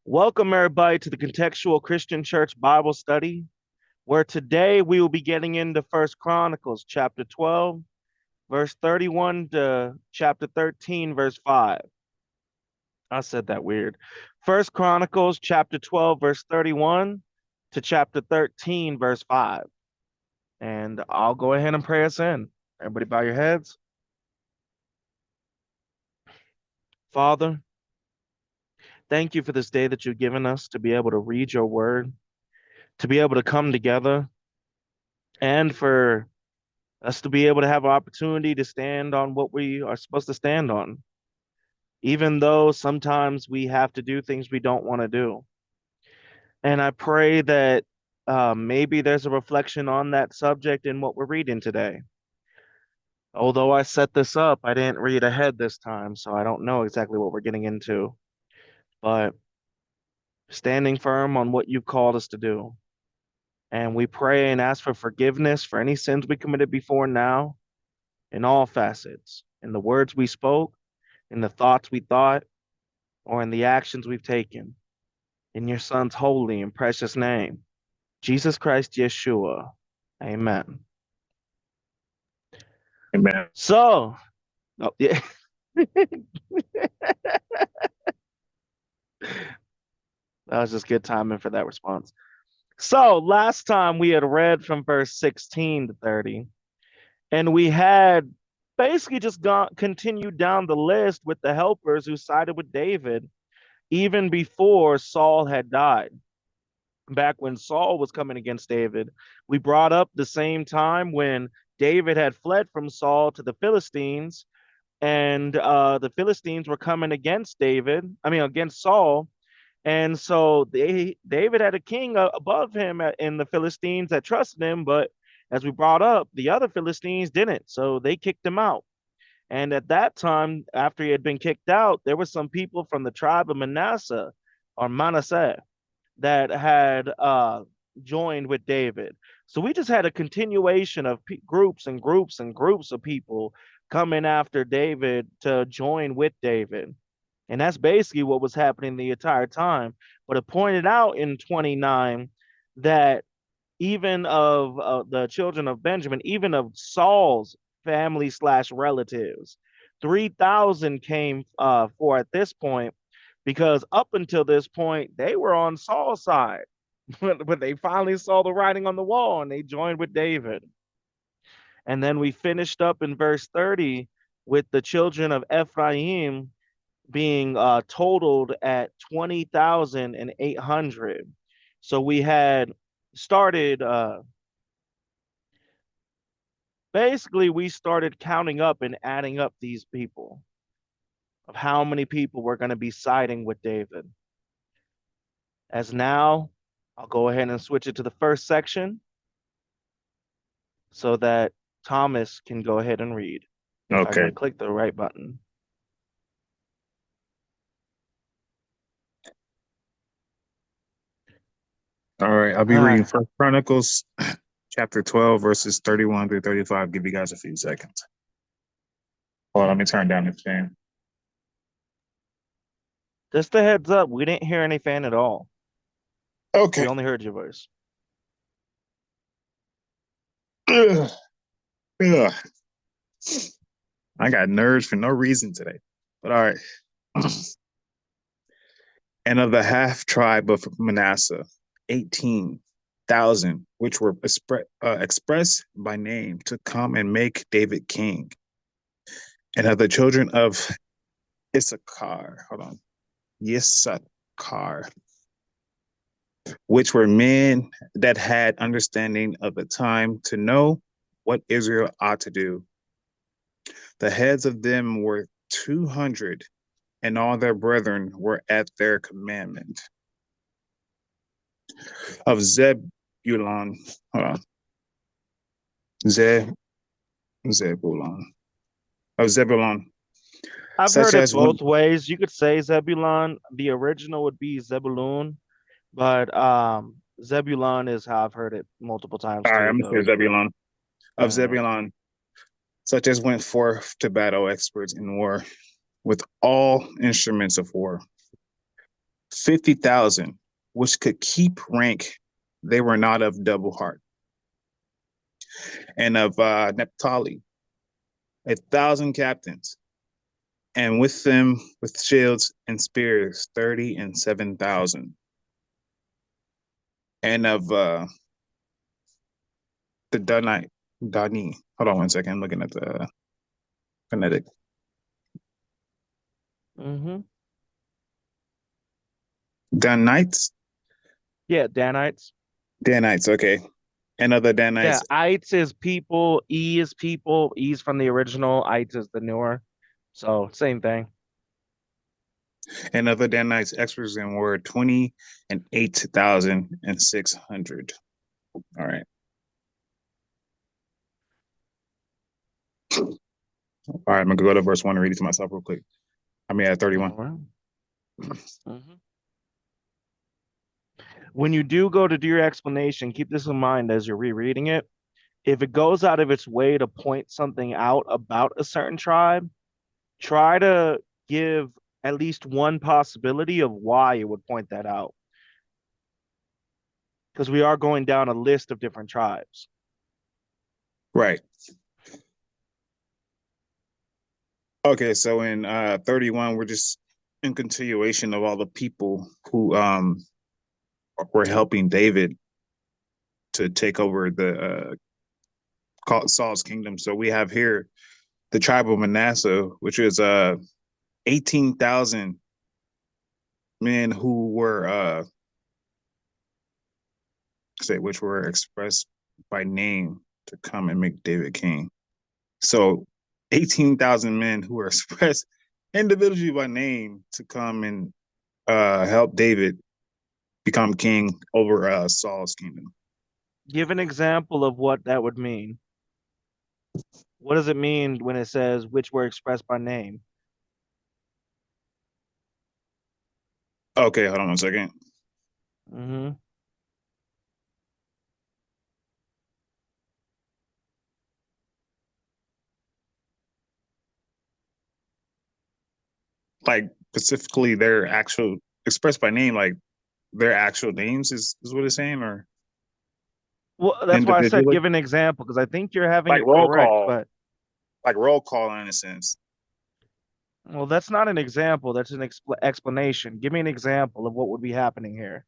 Welcome, everybody, to the Contextual Christian Church Bible Study, where today we will be getting into First Chronicles chapter 12, verse 31 to chapter 13, verse 5. I said that weird. First Chronicles chapter 12, verse 31 to chapter 13, verse 5. And I'll go ahead and pray us in. Everybody bow your heads. Father, thank you for this day that you've given us to be able to read your word, to be able to come together, and for us to be able to have an opportunity to stand on what we are supposed to stand on, even though sometimes we have to do things we don't want to do. And I pray that maybe there's a reflection on that subject in what we're reading today. Although I set this up, I didn't read ahead this time, so I don't know exactly what we're getting into. But standing firm on what you've called us to do. And we pray and ask for forgiveness for any sins we committed before now, in all facets, in the words we spoke, in the thoughts we thought, or in the actions we've taken. In your Son's holy and precious name, Jesus Christ Yeshua. Amen. Amen. So, yeah. That was just good timing for that response. So, last time we had read from verse 16 to 30, and we had basically just continued down the list with the helpers who sided with David even before Saul had died. Back when Saul was coming against David, we brought up the same time when David had fled from Saul to the Philistines, and the Philistines were coming against against Saul. And so David had a king above him in the Philistines that trusted him, but as we brought up, the other Philistines didn't, so they kicked him out. And at that time, after he had been kicked out, there were some people from the tribe of Manasseh, that had joined with David. So we just had a continuation of groups and groups and groups of people coming after David to join with David. And that's basically what was happening the entire time. But it pointed out in 29 that even of the children of Benjamin, even of Saul's family slash relatives, 3,000 came for at this point, because up until this point, they were on Saul's side. But they finally saw the writing on the wall and they joined with David. And then we finished up in verse 30 with the children of Ephraim being totaled at 20,800. So we had started, basically, we started counting up and adding up these people of how many people were going to be siding with David. As now, I'll go ahead and switch it to the first section so that Thomas can go ahead and read. If I can click the right button. All right, I'll be reading First Chronicles chapter 12, verses 31 through 35. Give you guys a few seconds. Hold on, let me turn down the fan. Just a heads up, we didn't hear any fan at all. Okay. We only heard your voice. Ugh. Ugh. I got nerves for no reason today. But all right. And of the half tribe of Manasseh, 18,000, which were expressed by name, to come and make David king. And of the children of Issachar, which were men that had understanding of the time to know what Israel ought to do. The heads of them were 200, and all their brethren were at their commandment. Of Zebulun, Zebulun. I've heard it both ways. You could say Zebulun. The original would be Zebulun, but Zebulun is how I've heard it multiple times. All right, I'm going to say Zebulun. Of Zebulun, such as went forth to battle, experts in war, with all instruments of war. 50,000, which could keep rank, they were not of double heart. And of Naphtali, 1,000 captains, and with them with shields and spears, 30 and 7,000. And of the Dani. Hold on one second. I'm looking at the phonetic. Mm-hmm. Danites? Yeah, Danites. Danites, okay. And other Yeah, Danites, ites is people, E is people, E's from the original, ites is the newer. So same thing. and other Danites experts in were 20 and 8,600. All right. All right, I'm gonna go to verse 1 and read it to myself real quick. I mean at All 31. right. Mhm. When you do go to do your explanation, keep this in mind as you're rereading it. If it goes out of its way to point something out about a certain tribe, try to give at least one possibility of why it would point that out. Because we are going down a list of different tribes. Right. Okay, so in 31, we're just in continuation of all the people who were helping David to take over the Saul's kingdom. So we have here the tribe of Manasseh, which is 18,000 men who were say which were expressed by name to come and make David king. So 18,000 men who were expressed individually by name to come and help David become king over Saul's kingdom. Give an example of what that would mean. What does it mean when it says which were expressed by name? Okay, hold on one second. Mm-hmm. Like specifically their actual expressed by name, like their actual names is what it's saying, or Well, that's why I said individually, give an example because I think you're having like it roll correct, call, but like roll call in a sense. well, that's not an example. That's an explanation. Give me an example of what would be happening here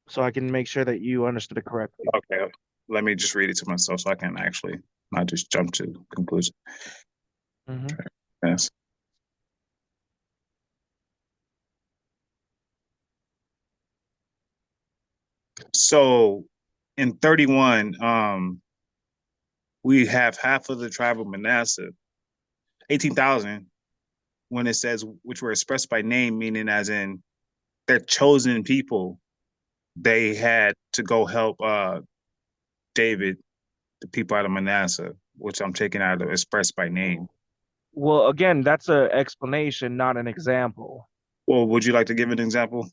so I can make sure that you understood it correctly. Okay, let me just read it to myself so I can actually not just jump to conclusion. Mm-hmm. Yes. So in 31, we have half of the tribe of Manasseh, 18,000, when it says which were expressed by name, meaning as in their chosen people, they had to go help David, the people out of Manasseh, which I'm taking out of expressed by name. Well, again, that's an explanation, not an example. Well, would you like to give an example?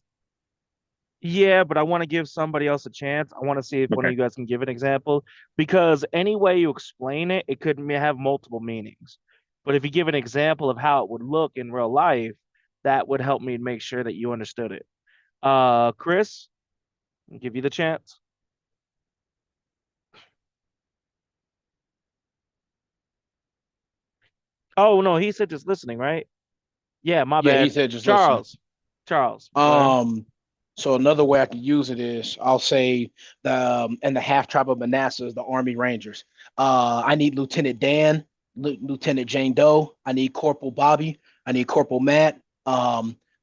Yeah, but I want to give somebody else a chance. I want to see if one of Okay. you guys can give an example because any way you explain it, it could have multiple meanings. But if you give an example of how it would look in real life, that would help me make sure that you understood it. Chris, I'll give you the chance. Oh no, he said just listening, right? Yeah, my Yeah, he bad. said just listening. Charles, go ahead. Um, so another way I could use it is I'll say and the half tribe of Manasseh is the Army Rangers. I need Lieutenant Dan, Lieutenant Jane Doe. I need Corporal Bobby. I need Corporal Matt,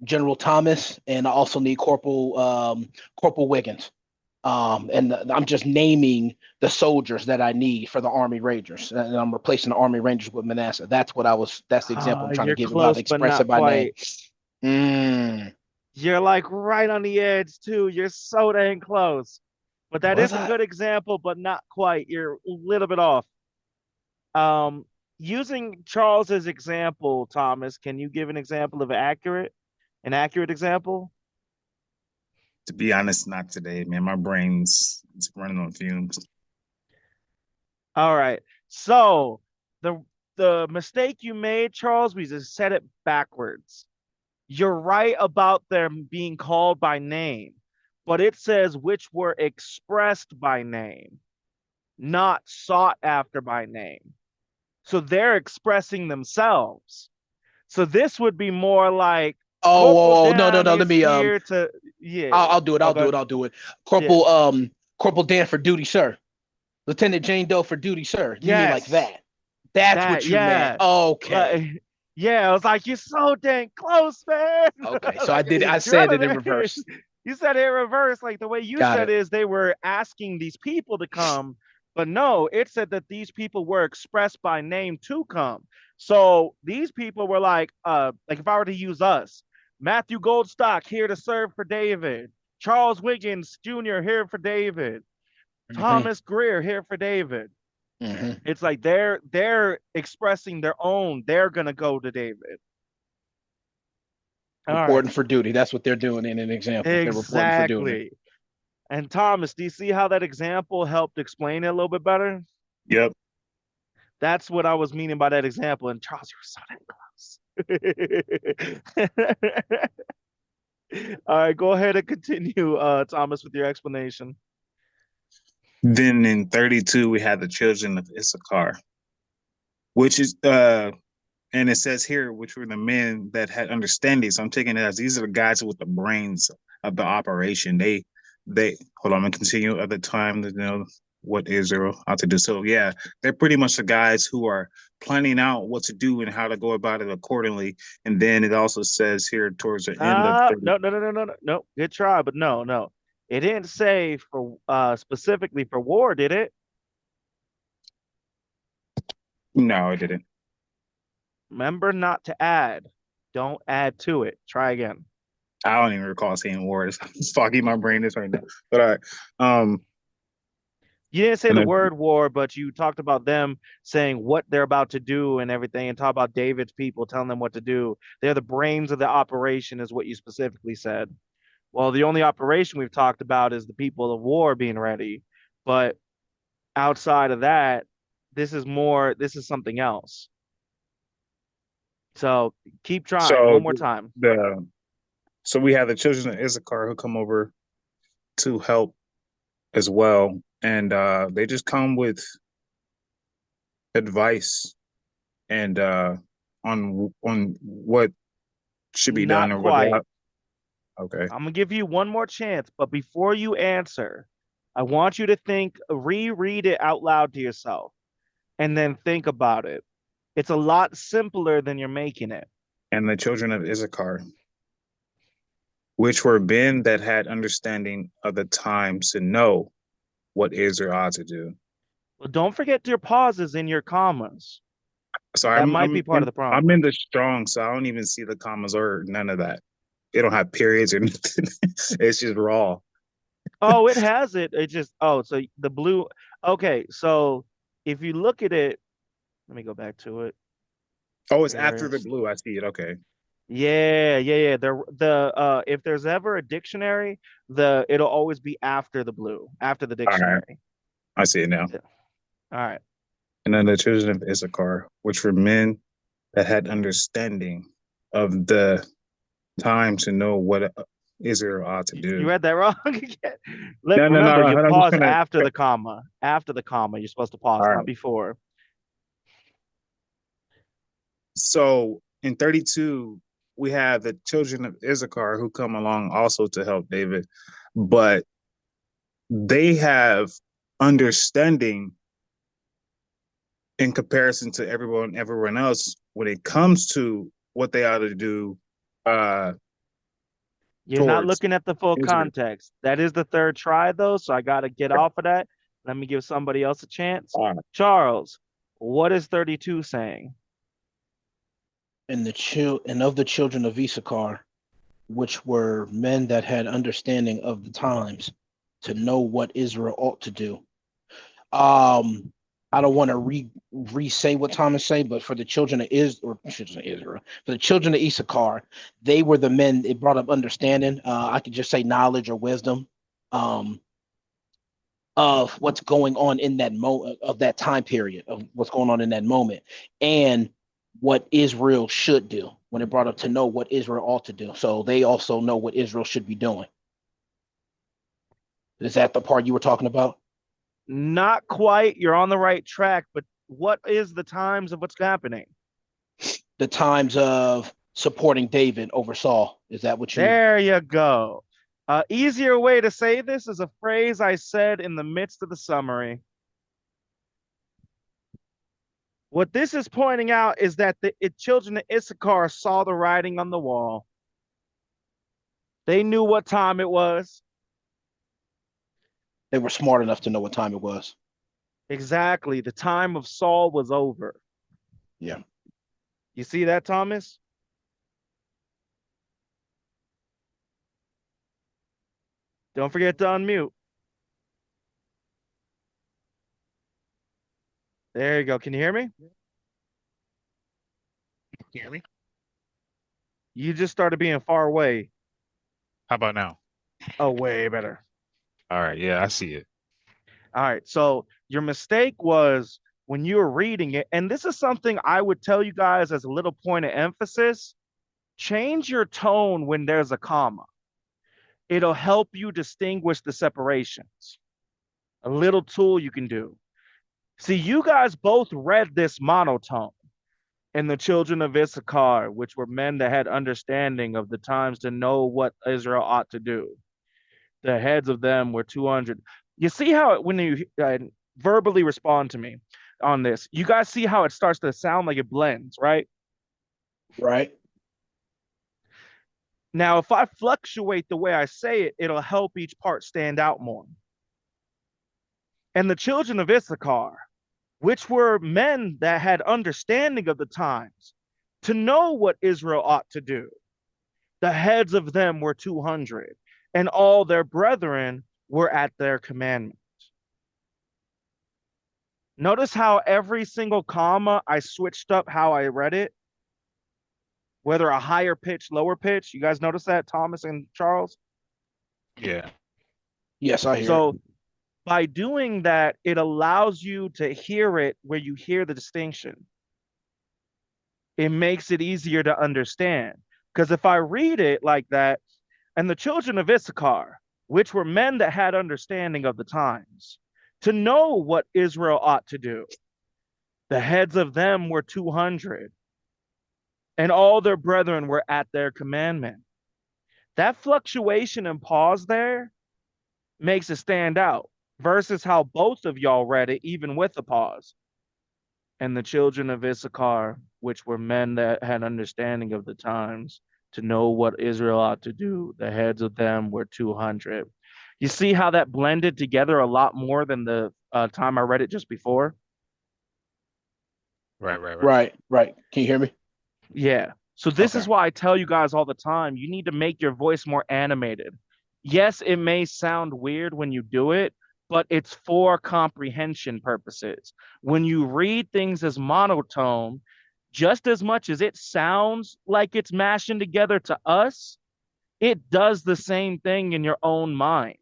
General Thomas, and I also need Corporal Wiggins. And I'm just naming the soldiers that I need for the Army Rangers, and I'm replacing the Army Rangers with Manasseh. That's what I was. That's the example I'm trying to You're give about close, but express it not by name. quite. Mm, You're like right on the edge too. You're so dang close. But that was is a I? good example, but not quite. You're a little bit off. Um, Using Charles's example, Thomas, can you give an example of an accurate example? To be honest, not today, man. My brain's it's running on fumes. All right. So the the mistake you made, Charles, we just said it backwards. You're right about them being called by name, but it says which were expressed by name, not sought after by name. So they're expressing themselves. So this would be more like Corporal No, no, Dan no. Let is me here to, yeah. I'll do it. I'll do Okay. it. I'll do it. Yeah. Corporal Dan for duty, sir. Lieutenant Jane Doe for duty, sir. You mean like Yes. that? That's That, what you meant. yeah. Okay. Like, yeah, I was like, you're so dang close, man. Okay. So Like, I you're said on it in there. reverse. You said it in reverse. Like the way you Got said it. is they were asking these people to come, but no, it said that these people were expressed by name to come. So these people were like if I were to use us, Matthew Goldstock here to serve for David, Charles Wiggins Jr. here for David, Hmm. Thomas Greer here for David. Hmm. It's like they're expressing their own. They're gonna go to David. All right, Reporting for duty. That's what they're doing in an example. They're reporting for duty. exactly. And Thomas, do you see how that example helped explain it a little bit better? Yep. That's what I was meaning by that example. And Charles, you were so damn close. All right, go ahead and continue, Thomas, with your explanation. Then in 32, we had the children of Issachar, which is and it says here, which were the men that had understanding. So I'm taking it as these are the guys with the brains of the operation. They hold on, I'm gonna continue at the time to know what Israel ought to do. So yeah, they're pretty much the guys who are planning out what to do and how to go about it accordingly. And then it also says here towards the end of 30, No, no, no, no, no, no, no. Good try, but no, no. It didn't say for specifically for war, did it? no, it didn't. Remember not to add. Don't add to it. Try again. I don't even recall saying words. It's foggy my brain is right now. But all right. You didn't say And the then word war, but you talked about them saying what they're about to do and everything, and talk about David's people telling them what to do. They're the brains of the operation, is what you specifically said. Well, the only operation we've talked about is the people of war being ready. But outside of that, this is something else. So keep trying so one more time. the so we have the children of Issachar who come over to help as well. And they just come with advice and on what should be done Not or what they quite. have. Okay. I'm gonna give you one more chance, but before you answer, I want you to think, reread it out loud to yourself, and then think about it. It's a lot simpler than you're making it. And the children of Issachar, which were men that had understanding of the times to know what Israel ought to do. Well, don't forget your pauses in your commas. So That might be part of the I'm problem. in the strong, so I don't even see the commas or none of that. They don't have periods or nothing. It's just raw. Oh, it has it. It just so the blue. Okay, so if you look at it, let me go back to it. Oh, it's Here after it the is. blue. I see it. Okay. Yeah, yeah, yeah. The if there's ever a dictionary, it'll always be after the blue, after the All right. dictionary. I see it now. Yeah. All right. And then the children of Issachar, which were men that had understanding of the time to know what Israel ought to You do. read that wrong again. Look, No, no, no, remember, no. you I'm just pause gonna. after the comma. After the comma, you're supposed to pause, All not right. before. So in 32, we have the children of Issachar who come along also to help David, but they have understanding in comparison to everyone else when it comes to what they ought to do uh You're not towards looking at the full Israel. context. That is the third try, though, so I got to get off of that. Let me give somebody else a chance. All right. Charles, what is 32 saying? And of the children of Issachar, which were men that had understanding of the times to know what Israel ought to do. I don't want to re-say what Thomas say, but for the children of Israel, for the children of Issachar, they were the men. It brought up understanding. I could just say knowledge or wisdom. Um, of what's going on in that moment, of that time period, of what's going on in that moment, and what Israel should do when it brought up to know what Israel ought to do. So they also know what Israel should be doing. Is that the part you were talking about? Not quite. You're on the right track, but what is the times of what's happening? The times of supporting David over Saul. Is that what you? There you go. Easier way to say this is a phrase I said in the midst of the summary. What this is pointing out is that the children of Issachar saw the writing on the wall. They knew what time it was. They were smart enough to know what time it was. Exactly. The time of Saul was over. Yeah. You see that, Thomas? Don't forget to unmute. There you go. Can you hear me? Hear me? You just started being far away. How about now? Oh, way better. All right, yeah, I see it. All right. So your mistake was when you were reading it, and this is something I would tell you guys as a little point of emphasis, change your tone when there's a comma. It'll help you distinguish the separations. A little tool you can do. See, you guys both read this monotone in the children of Issachar, which were men that had understanding of the times to know what Israel ought to do. The heads of them were 200. You see how when you verbally respond to me on this, you guys see how it starts to sound like it blends, right? Right. Now, if I fluctuate the way I say it, it'll help each part stand out more. And the children of Issachar, which were men that had understanding of the times to know what Israel ought to do. The heads of them were 200, and all their brethren were at their commandment. Notice how every single comma I switched up how I read it, whether a higher pitch, lower pitch. You guys notice that, Thomas and Charles? Yeah. Yes, I hear So it. by doing that, it allows you to hear it where you hear the distinction. It makes it easier to understand. Because if I read it like that, and the children of Issachar, which were men that had understanding of the times, to know what Israel ought to do, the heads of them were 200, and all their brethren were at their commandment. That fluctuation and pause there makes it stand out versus how both of y'all read it, even with the pause. And the children of Issachar, which were men that had understanding of the times, to know what Israel ought to do, the heads of them were 200. You see how that blended together a lot more than the time I read it just before? Right. Right. Can you hear me? Yeah. So this Okay. is why I tell you guys all the time, you need to make your voice more animated. Yes, it may sound weird when you do it, but it's for comprehension purposes. When you read things as monotone, just as much as it sounds like it's mashing together to us, it does the same thing in your own mind.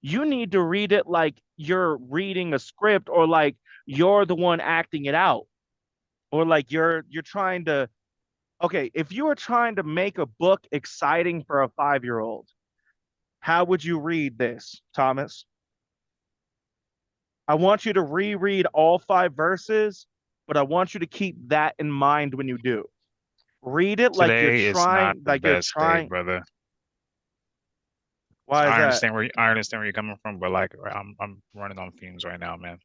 You need to read it like you're reading a script or like you're the one acting it out or like you're trying to okay, if you were trying to make a book exciting for a 5-year-old, how would you read this, Thomas? I want you to reread all 5 verses, but I want you to keep that in mind when you do. Read it Today is not the like you're best day, trying. brother. Why is that? I understand where you're coming from, but like I'm running on fumes right now, man.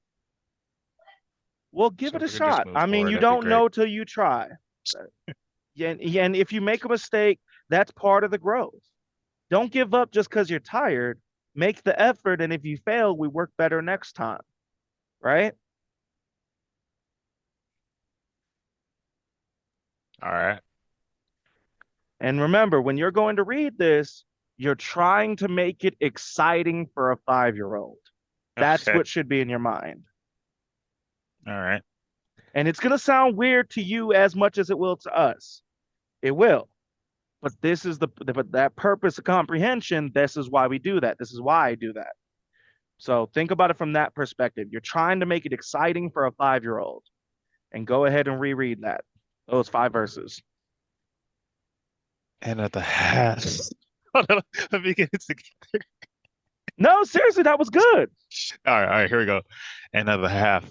Well, give So it if a we could just shot. move I mean, forward, you that'd be don't great. know till you try. And if you make a mistake, that's part of the growth. Don't give up just because you're tired. Make the effort, and if you fail, we work better next time, right? All right. And remember, when you're going to read this, you're trying to make it exciting for a 5-year-old. That's Okay. what should be in your mind. All right. And it's going to sound weird to you as much as it will to us. It will. But this is but that purpose of comprehension. This is why we do that. This is why I do that. So think about it from that perspective. You're trying to make it exciting for a 5-year-old. And go ahead and reread that. Those 5 verses. And of the half. Hold on, let me get it together. No, seriously, that was good. All right, here we go. And of the half,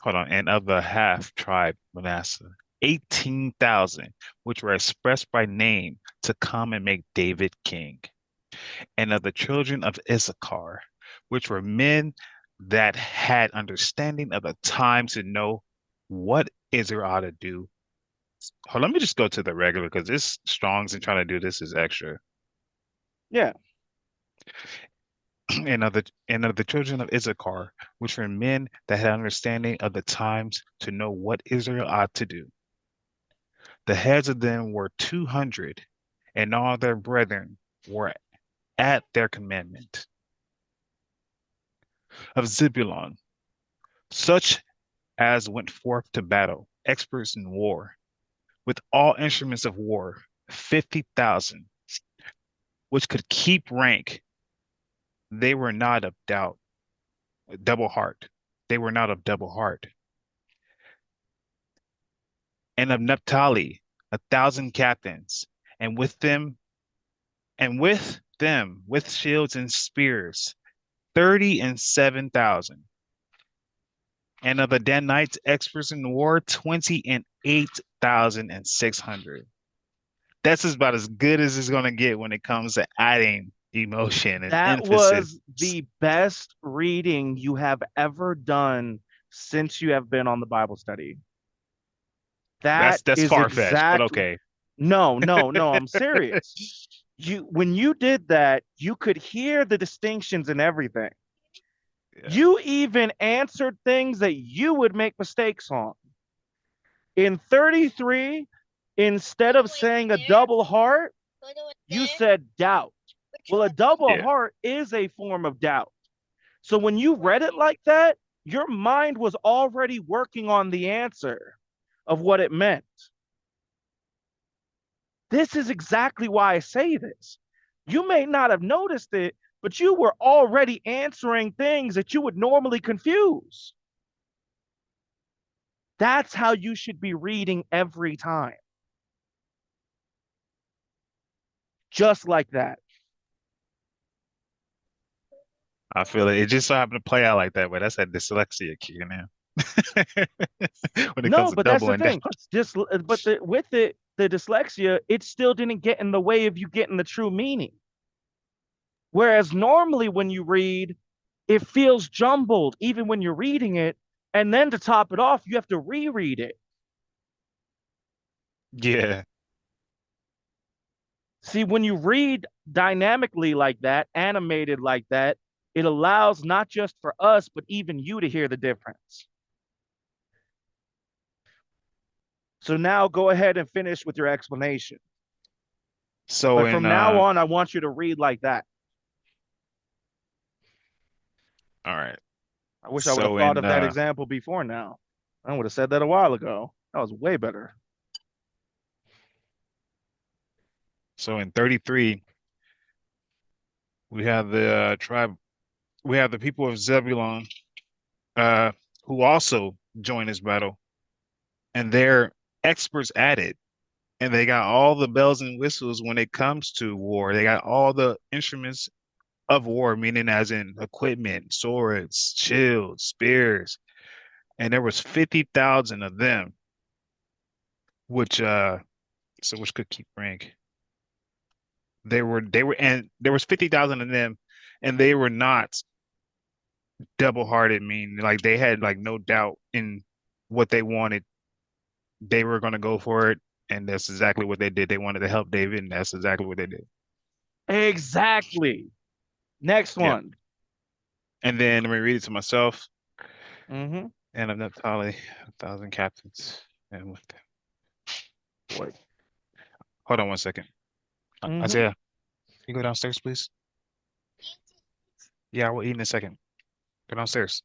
hold on, and of the half tribe Manasseh, 18,000, which were expressed by name to come and make David king. And of the children of Issachar, which were men that had understanding of the time to know what Israel ought to do. Hold, let me just go to the regular because this Strong's and trying to do this is extra. Yeah. And of the children of Issachar, which were men that had understanding of the times to know what Israel ought to do. The heads of them were 200, and all their brethren were at their commandment. Of Zebulun, such as went forth to battle, experts in war, with all instruments of war, 50,000, which could keep rank. They were not of double heart. They were not of double heart. And of Naphtali, 1,000 captains, and with shields and spears, 37,000. And of the Danites, experts in war, 28,600. That's about as good as it's going to get when it comes to adding emotion and That emphasis. was the best reading you have ever done since you have been on the Bible study. That That's is far-fetched, but exactly. okay. No, I'm serious. When you did that, you could hear the distinctions and everything. Yeah. You even answered things that you would make mistakes on. In 33, instead of saying a double heart, you said doubt. Well, a double Yeah. heart is a form of doubt. So when you read it like that, your mind was already working on the answer of what it meant. This is exactly why I say this. You may not have noticed it, but you were already answering things that you would normally confuse. That's how you should be reading every time. Just like that. I feel it. It just so happened to play out like that, but that's that dyslexia kicking in. When it comes No, to but that's the doubling down. thing. Just but with it, the dyslexia, it still didn't get in the way of you getting the true meaning. Whereas normally when you read, it feels jumbled even when you're reading it, and then to top it off, you have to reread it. Yeah. See, when you read dynamically like that, animated like that, it allows not just for us, but even you to hear the difference. So now go ahead and finish with your explanation. So But in from now on, I want you to read like that. all right. I wish I would have So thought in of that example before now. I would have said that a while ago. That was way better. so in 33, we have the tribe, we have the people of Zebulun, uh, who also join this battle, and they're experts at it. And they got all the bells and whistles when it comes to war. They got all the instruments of war, meaning as in equipment, swords, shields, spears. And there was 50,000 of them, which which could keep rank. And there was 50,000 of them, and they were not double-hearted, meaning like they had like no doubt in what they wanted. They were gonna go for it, and that's exactly what they did. They wanted to help David, and that's exactly what they did. Exactly. Next Yeah. one. And then let me read it to myself. Mm-hmm. And of Naphtali, 1,000 captains. And with Wait. hold on one second. Mm-hmm. Isaiah, can you go downstairs, please? Yeah, I will eat in a second. Go downstairs.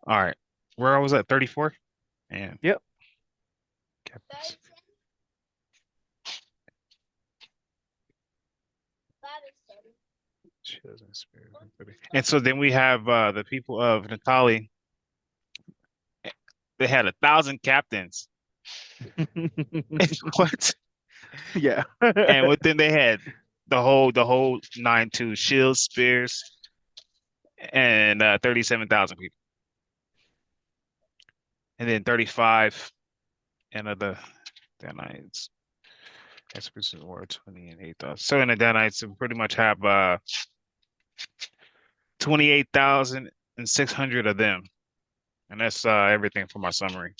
All right. Where I was at 34? And Yep. captains. And so then we have the people of Natali. They had 1,000 captains. What? Yeah. And within they had the whole nine to shields, spears, and 37,000 people. And then 35 and other Danites. Experts were 20 and 8,000. So in the Danites, we pretty much have 28,600 of them. And that's everything for my summary.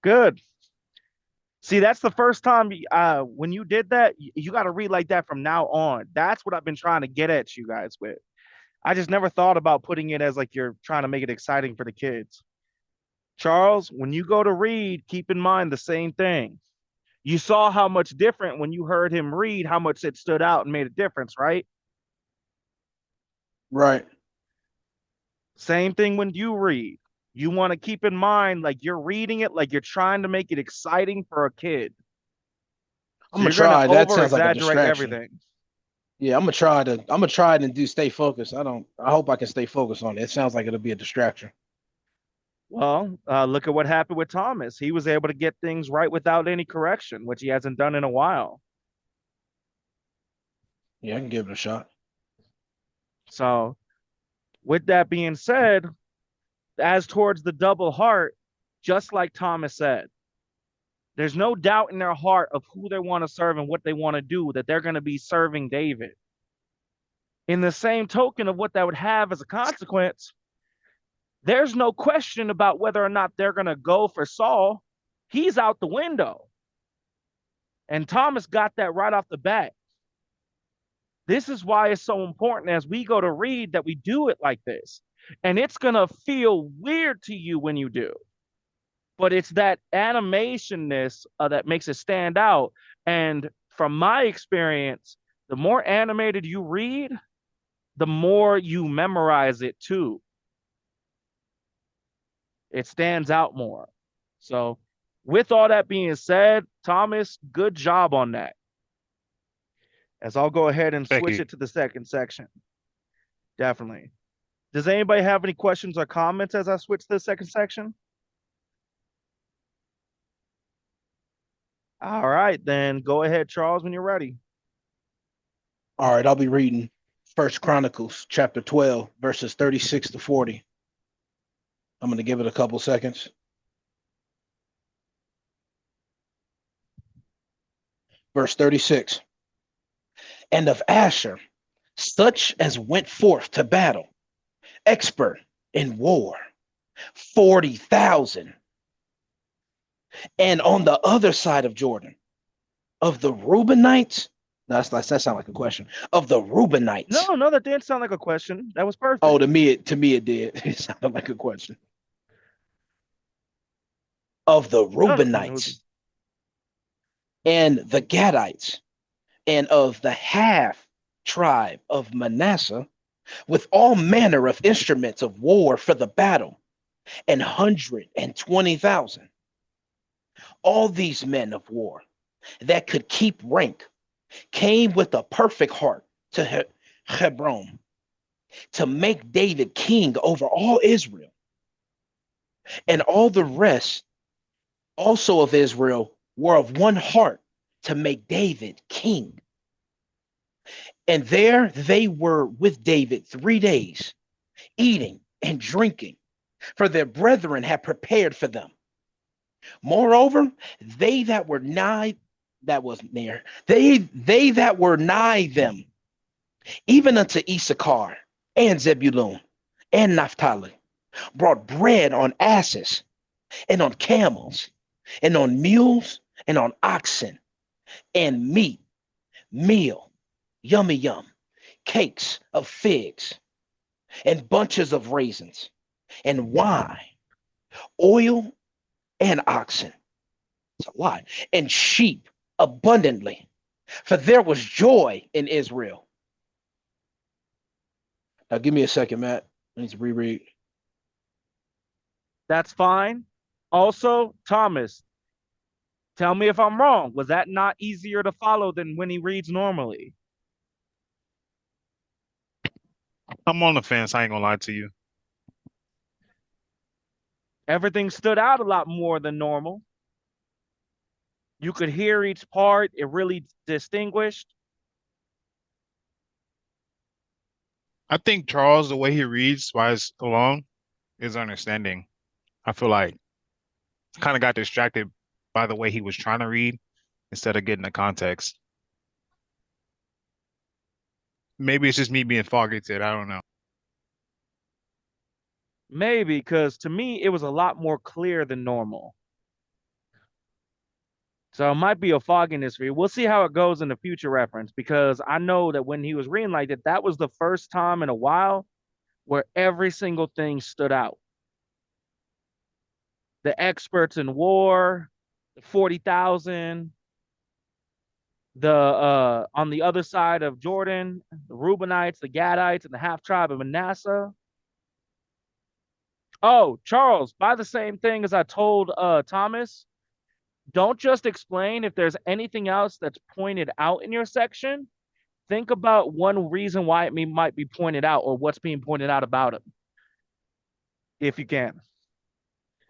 Good. See, that's the first time when you did that, you got to read like that from now on. That's what I've been trying to get at you guys with. I just never thought about putting it as like you're trying to make it exciting for the kids. Charles, when you go to read, keep in mind the same thing. You saw how much different when you heard him read, how much it stood out and made a difference, right? Right. Same thing when you read. You want to keep in mind, like you're reading it, like you're trying to make it exciting for a kid. I'm So gonna you're going to try. That over sounds like a exaggerate distraction. everything. Yeah, I'm gonna try it and do stay focused. I hope I can stay focused on it. It sounds like it'll be a distraction. Well, look at what happened with Thomas. He was able to get things right without any correction, which he hasn't done in a while. Yeah, I can give it a shot. So, with that being said, as towards the double heart, just like Thomas said, there's no doubt in their heart of who they want to serve and what they want to do, that they're going to be serving David. In the same token of what that would have as a consequence, there's no question about whether or not they're going to go for Saul. He's out the window. And Thomas got that right off the bat. This is why it's so important as we go to read that we do it like this. And it's going to feel weird to you when you do. But it's that animationness that makes it stand out. And from my experience, the more animated you read, the more you memorize it too. It stands out more. So, with all that being said, Thomas, good job on that. As I'll go ahead and Thank switch you. it to the second section. Definitely. Does anybody have any questions or comments as I switch to the second section? All right, then go ahead, Charles, when you're ready. All right, I'll be reading First Chronicles chapter 12, verses 36 to 40. I'm gonna give it a couple seconds. Verse 36. And of Asher, such as went forth to battle, expert in war, 40,000. And on the other side of Jordan, of the Reubenites, no, that sounds like a question. Of the Reubenites. No, that didn't sound like a question. That was perfect. Oh, to me it did. It sounded like a question. Of the Reubenites and the Gadites and of the half tribe of Manasseh, with all manner of instruments of war for the battle, 120,000. All these men of war that could keep rank came with a perfect heart to Hebron to make David king over all Israel. And all the rest also of Israel were of one heart to make David king. And there they were with David 3 days, eating and drinking, for their brethren had prepared for them. Moreover, they that were nigh, that was near, they that were nigh them, even unto Issachar and Zebulun and Naphtali, brought bread on asses and on camels and on mules and on oxen, and meat, meal, yummy, cakes of figs, and bunches of raisins, and wine, oil, and oxen. It's a lot. And sheep abundantly, for there was joy in Israel. Now, give me a second, Matt. I need to reread. That's fine. Also, Thomas, tell me if I'm wrong. Was that not easier to follow than when he reads normally? I'm on the fence. I ain't gonna lie to you. Everything stood out a lot more than normal. You could hear each part, it really distinguished. I think Charles, the way he reads while it's alone, is understanding. I feel like kind of got distracted by the way he was trying to read instead of getting the context. Maybe it's just me being foggy to it. I don't know. Maybe, because to me, it was a lot more clear than normal. So it might be a fogginess for you. We'll see how it goes in the future reference, because I know that when he was reading like that, that was the first time in a while where every single thing stood out. The experts in war, the 40,000, the on the other side of Jordan, the Reubenites, the Gadites, and the half tribe of Manasseh. Oh, Charles, by the same thing as I told Thomas, don't just explain if there's anything else that's pointed out in your section. Think about one reason why it might be pointed out or what's being pointed out about it, if you can.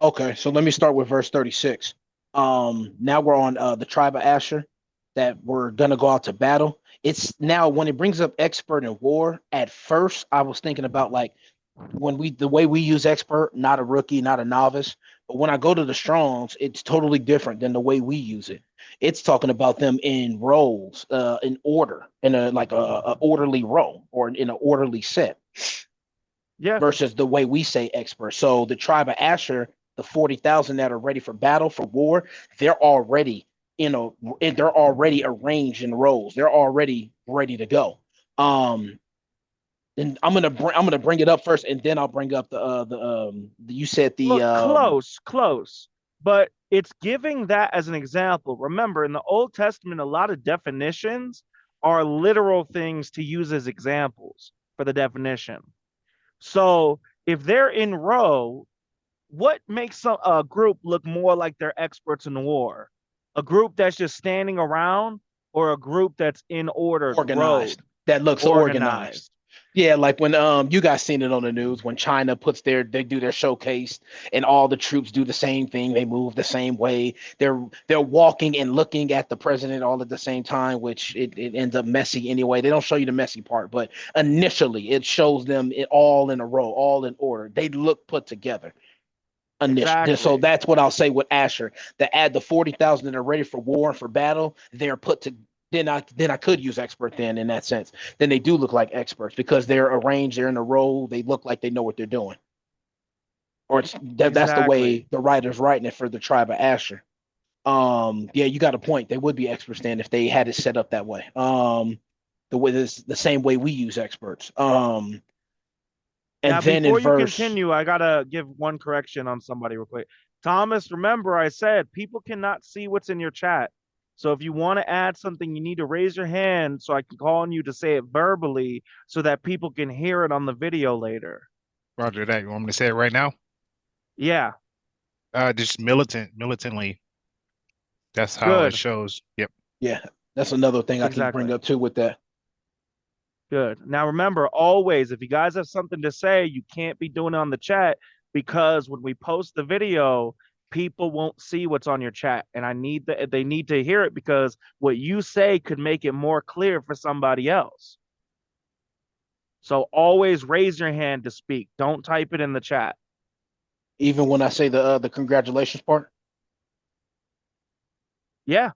Okay, so let me start with verse 36. Now we're on the tribe of Asher that we're gonna go out to battle. It's now when it brings up expert in war, at first I was thinking about like when we the way we use expert, not a rookie, not a novice. But when I go to the Strongs, it's totally different than the way we use it. It's talking about them in roles, in order, in a like a orderly row or in an orderly set Yeah. versus the way we say expert. So the tribe of Asher, the 40,000 that are ready for battle for war, they're already they're already arranged in rows. They're already ready to go. Um, and I'm gonna bring it up first, and then I'll bring up you said the Look, close, but it's giving that as an example. Remember, in the Old Testament, a lot of definitions are literal things to use as examples for the definition. So if they're in row, what makes a group look more like they're experts in war? A group that's just standing around, or a group that's in ordered road, organized that looks organized? organized. Yeah, like when you guys seen it on the news when China puts they do their showcase and all the troops do the same thing, they move the same way. They're walking and looking at the president all at the same time, which it ends up messy anyway. They don't show you the messy part, but initially it shows them it all in a row, all in order. They look put together. Initially. So Exactly. that's what I'll say with Asher. The 40,000 that are ready for war and for battle, they're put to then I could use expert then in that sense. Then they do look like experts because they're arranged, they're in a row, they look like they know what they're doing. Or that's the Exactly. way the writer's writing it for the tribe of Asher. Yeah, you got a point. They would be experts then if they had it set up that way. The way this the same way we use experts. And Now, then in before you verse continue, I gotta give one correction on somebody real quick. Thomas, remember I said people cannot see what's in your chat. So if you want to add something, you need to raise your hand so I can call on you to say it verbally so that people can hear it on the video later. Roger that. You want me to say it right now? Yeah, Just militantly. That's how it good. shows. Yep. yeah, that's another thing I can bring Exactly. up too with that. Good. Now remember, always, if you guys have something to say, you can't be doing it on the chat, because when we post the video, people won't see what's on your chat. And they need to hear it, because what you say could make it more clear for somebody else. So always raise your hand to speak. Don't type it in the chat. Even when I say the congratulations part. Yeah.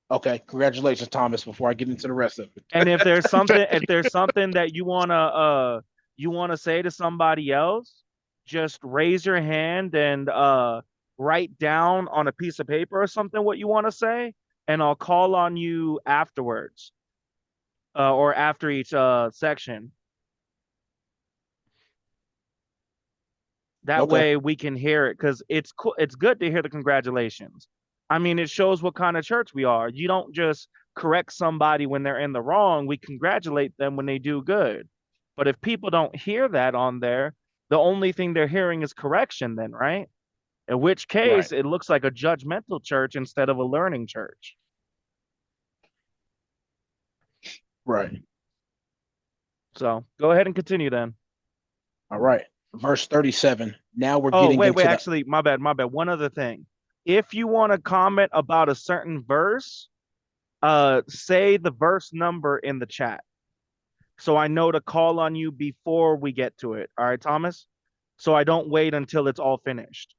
Okay, congratulations, Thomas. Before I get into the rest of And it. if there's something that you wanna say to somebody else, just raise your hand and write down on a piece of paper or something what you want to say, and I'll call on you afterwards, or after each section. That Okay. way we can hear it, because it's cool. It's good to hear the congratulations. I mean, it shows what kind of church we are. You don't just correct somebody when they're in the wrong. We congratulate them when they do good. But if people don't hear that on there, the only thing they're hearing is correction, then, right? In which Right. case, it looks like a judgmental church instead of a learning church. Right. So go ahead and continue then. All right. Verse 37. Now we're Oh, getting wait, into the actually, my bad, my bad. One other thing. If you want to comment about a certain verse, say the verse number in the chat. So I know to call on you before we get to it. All right, Thomas? So I don't wait until it's all finished.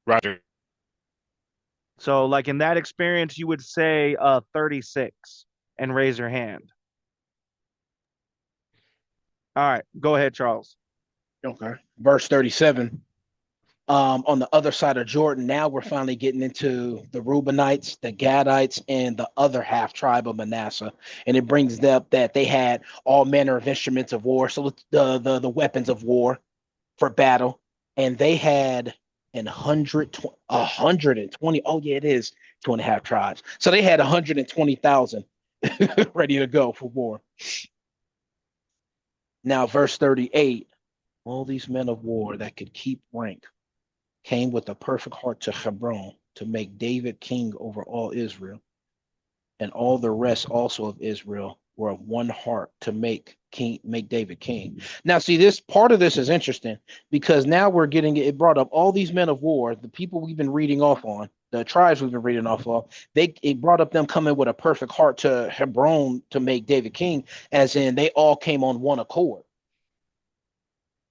Roger. So like in that experience, you would say 36 and raise your hand. All right, go ahead, Charles. okay. Verse 37. On the other side of Jordan, now we're finally getting into the Reubenites, the Gadites, and the other half tribe of Manasseh. And it brings up that they had all manner of instruments of war, so the weapons of war for battle, and they had 120. Oh yeah, it is 2.5 tribes. So they had 120,000 ready to go for war. Now, verse 38. All these men of war that could keep rank came with a perfect heart to Hebron to make David king over all Israel. And all the rest also of Israel were of one heart to make David king. Now, see, this part of this is interesting because now we're getting it brought up. All these men of war, the people we've been reading off on, the tribes we've been reading off of, it brought up them coming with a perfect heart to Hebron to make David king, as in they all came on one accord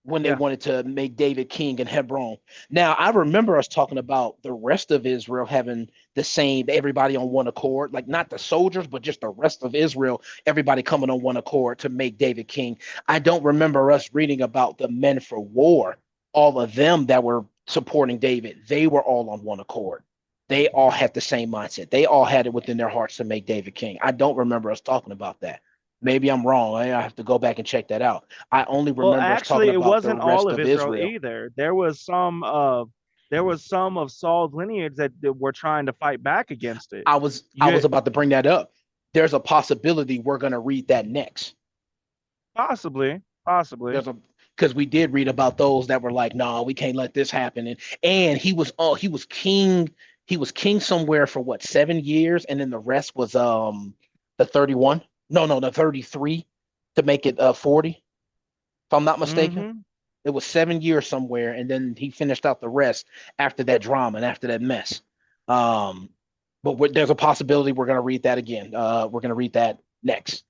when they Yeah. wanted to make David king in Hebron. Now, I remember us talking about the rest of Israel having the same, everybody on one accord, like not the soldiers, but just the rest of Israel, everybody coming on one accord to make David king. I don't remember us reading about the men for war, all of them that were supporting David. They were all on one accord. They all had the same mindset. They all had it within their hearts to make David king. I don't remember us talking about that. Maybe I'm wrong. I have to go back and check that out. I only Well, remember us talking actually, it about the wasn't all rest of of Israel Israel. either. There was some of Saul's lineage that were trying to fight back against it. I You was about to bring that up. There's a possibility we're going to read that next. possibly, possibly. There's a because we did read about those that were like, no, we can't let this happen. And he was king. He was king somewhere for what 7 years, and then the rest was the 31. No, the 33 to make it 40. If I'm not mistaken. Mm-hmm. It was 7 years somewhere, and then he finished out the rest after that drama and after that mess. Um, but there's a possibility we're going to read that again. We're going to read that next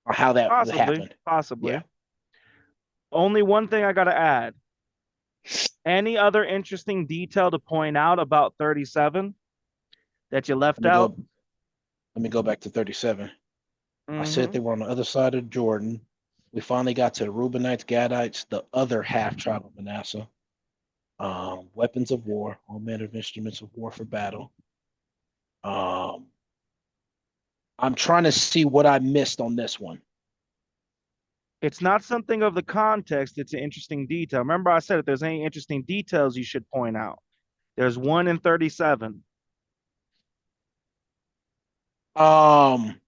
or how that Possibly, happened. possibly. Yeah. Only one thing I gotta add. Any other interesting detail to point out about 37 that you Let left me out? go. Let me go back to 37. I said Mm-hmm. they were on the other side of Jordan. We finally got to the Reubenites, Gadites, the other half tribe of Manasseh. Weapons of war, all manner of instruments of war for battle. Um, I'm trying to see what I missed on this one. It's not something of the context, it's an interesting detail. Remember, I said if there's any interesting details, you should point out. There's one in 37. Um,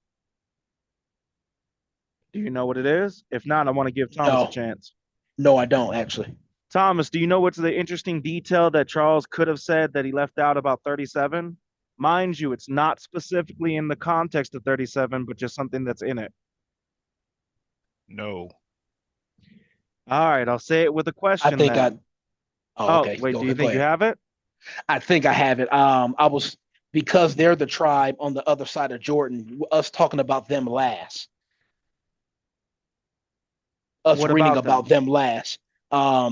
Do you know what it is? If not, I want to give Thomas a no, chance. no, I don't actually. Thomas, do you know what's the interesting detail that Charles could have said that he left out about 37? Mind you, it's not specifically in the context of 37, but just something that's in it. No. All right, I'll say it with a I question think I. then. Oh, Oh, okay. wait, Go do you ahead. Go think you ahead. have it? I think I have it. I was because they're the tribe on the other side of Jordan. Us talking about them last. Us What reading about about them? them last.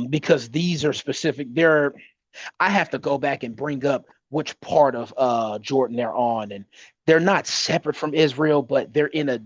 Because these are specific. They're. I have to go back and bring up which part of Jordan they're on, and they're not separate from Israel, but they're in a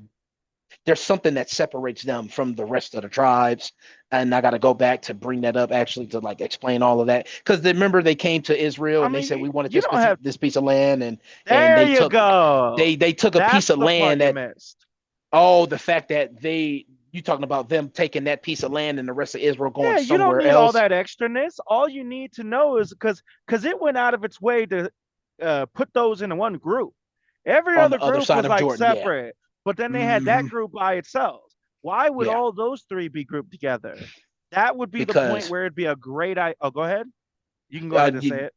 there's something that separates them from the rest of the tribes. And I got to go back to bring that up actually to like explain all of that because remember they came to Israel I and they mean, said you, we wanted you don't have. this piece of land and There you go. they took a piece That's of the part land you that missed. the fact that they you talking about them taking that piece of land and the rest of Israel going Yeah, you don't somewhere need all else that extraness. All you need to know is because it went out of its way to put those into one group. Every on other the other group side was of like Jordan. Yeah. separate, but then they had that Hmm. group by itself. Why would Yeah. all those three be grouped together? That would be the point Because where it'd be a great. Oh, go ahead. You can go ahead and say you, it.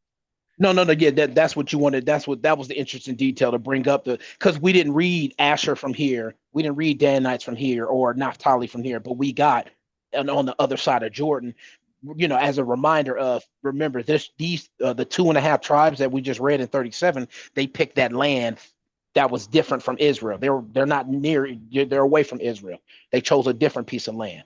No. Yeah, that's what you wanted. That was the interesting detail to bring up because we didn't read Asher from here, we didn't read Danites from here or Naphtali from here, but we got on the other side of Jordan. As a reminder of remember these the 2.5 tribes that we just read in 37, they picked that land that was different from Israel. They're not near, they're away from Israel. They chose a different piece of land.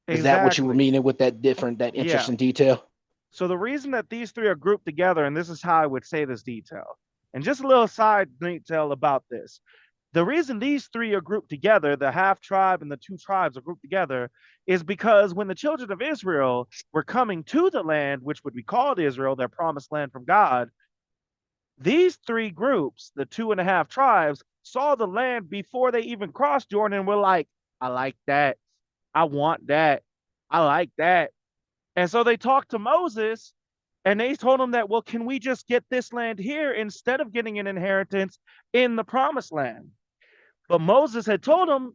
Is that what you were Exactly. meaning with that Yeah. interesting detail? So the reason that these three are grouped together, and this is how I would say this detail, and just a little side detail about this. The reason these three are grouped together, the half tribe and the two tribes are grouped together, is because when the children of Israel were coming to the land, which would be called Israel, their promised land from God, these three groups, the 2.5 tribes, saw the land before they even crossed Jordan and were like, I like that. I want that. I like that. And so they talked to Moses and they told him that, well, can we just get this land here instead of getting an inheritance in the promised land? But Moses had told him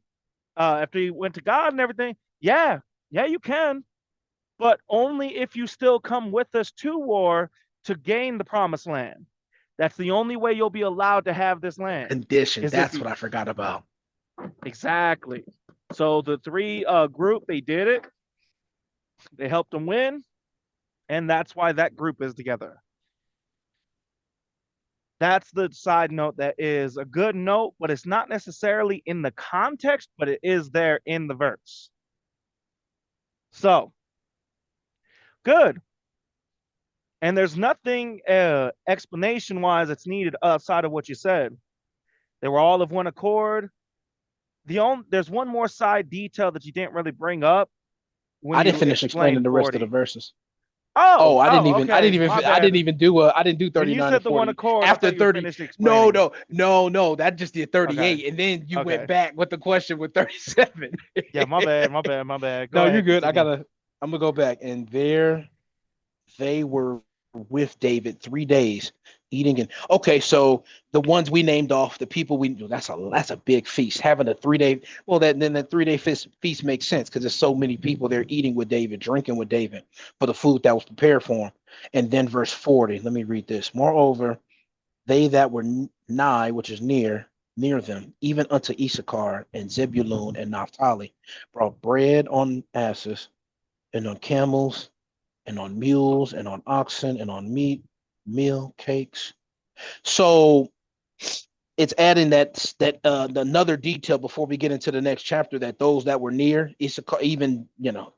after he went to God and everything, yeah, you can, but only if you still come with us to war to gain the promised land. That's the only way you'll be allowed to have this land. Condition. Is if That's you what I forgot about. exactly. So the three group, they did it. They helped them win, and that's why that group is together. That's the side note that is a good note, but it's not necessarily in the context, but it is there in the verse. So good. And there's nothing explanation wise that's needed outside of what you said. They were all of one accord. There's one more side detail that you didn't really bring up when I didn't you finish explaining explained the rest of the 40. verses. Oh, I okay. didn't even My I bad. didn't even do I didn't do When you 39 and said the one 40 accord, I after thought you 30. finished No, explaining. no, that just did Okay. 38 and then you went Okay. back with the question with 37. Yeah, my bad. My bad. My bad. Go No, you're ahead. good. Continue. I'm gonna go back and there they were with David 3 days eating and okay, so the ones we named off, the people we knew, that's a big feast. Having a 3 day, well, that 3 day feast makes sense because there's so many people there eating with David, drinking with David for the food that was prepared for him. And then verse 40, let me read this. Moreover, they that were nigh, which is near them, even unto Issachar and Zebulun and Naphtali, brought bread on asses and on camels and on mules and on oxen and on meal, cakes. So it's adding that another detail before we get into the next chapter that those that were near Issachar, even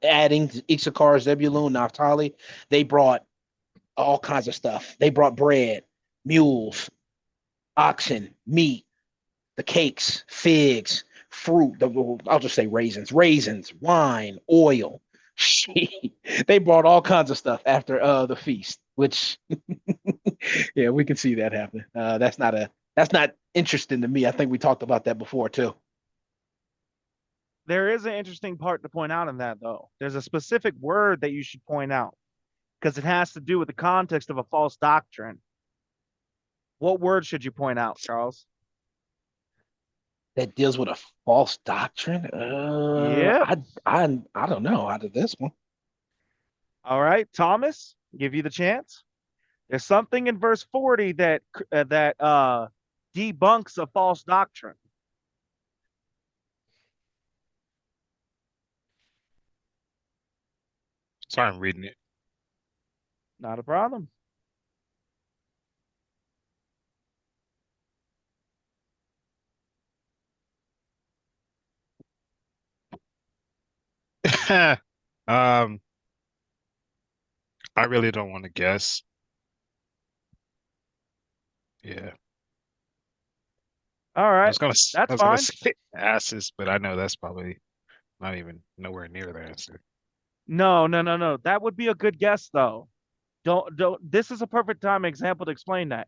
adding Issachar, Zebulun, Naphtali, they brought all kinds of stuff. They brought bread, mules, oxen, meat, the cakes, figs, fruit. I'll just say raisins, wine, oil. They brought all kinds of stuff after the feast, which yeah, we can see that happen. That's not interesting to me. I think we talked about that before too. There is an interesting part to point out in that, though. There's a specific word that you should point out because it has to do with the context of a false doctrine. What word should you point out, Charles? That deals with a false doctrine. Yep. I don't know out of this one. All right, Thomas, give you the chance. There's something in verse 40 that debunks a false doctrine. Sorry, I'm reading it. Not a problem. um, I really don't want to guess. Yeah, All I right, was gonna I that's was gonna fine. say asses, but I know that's probably not even nowhere near the answer. No. That would be a good guess, though. Don't. This is a perfect time example to explain that.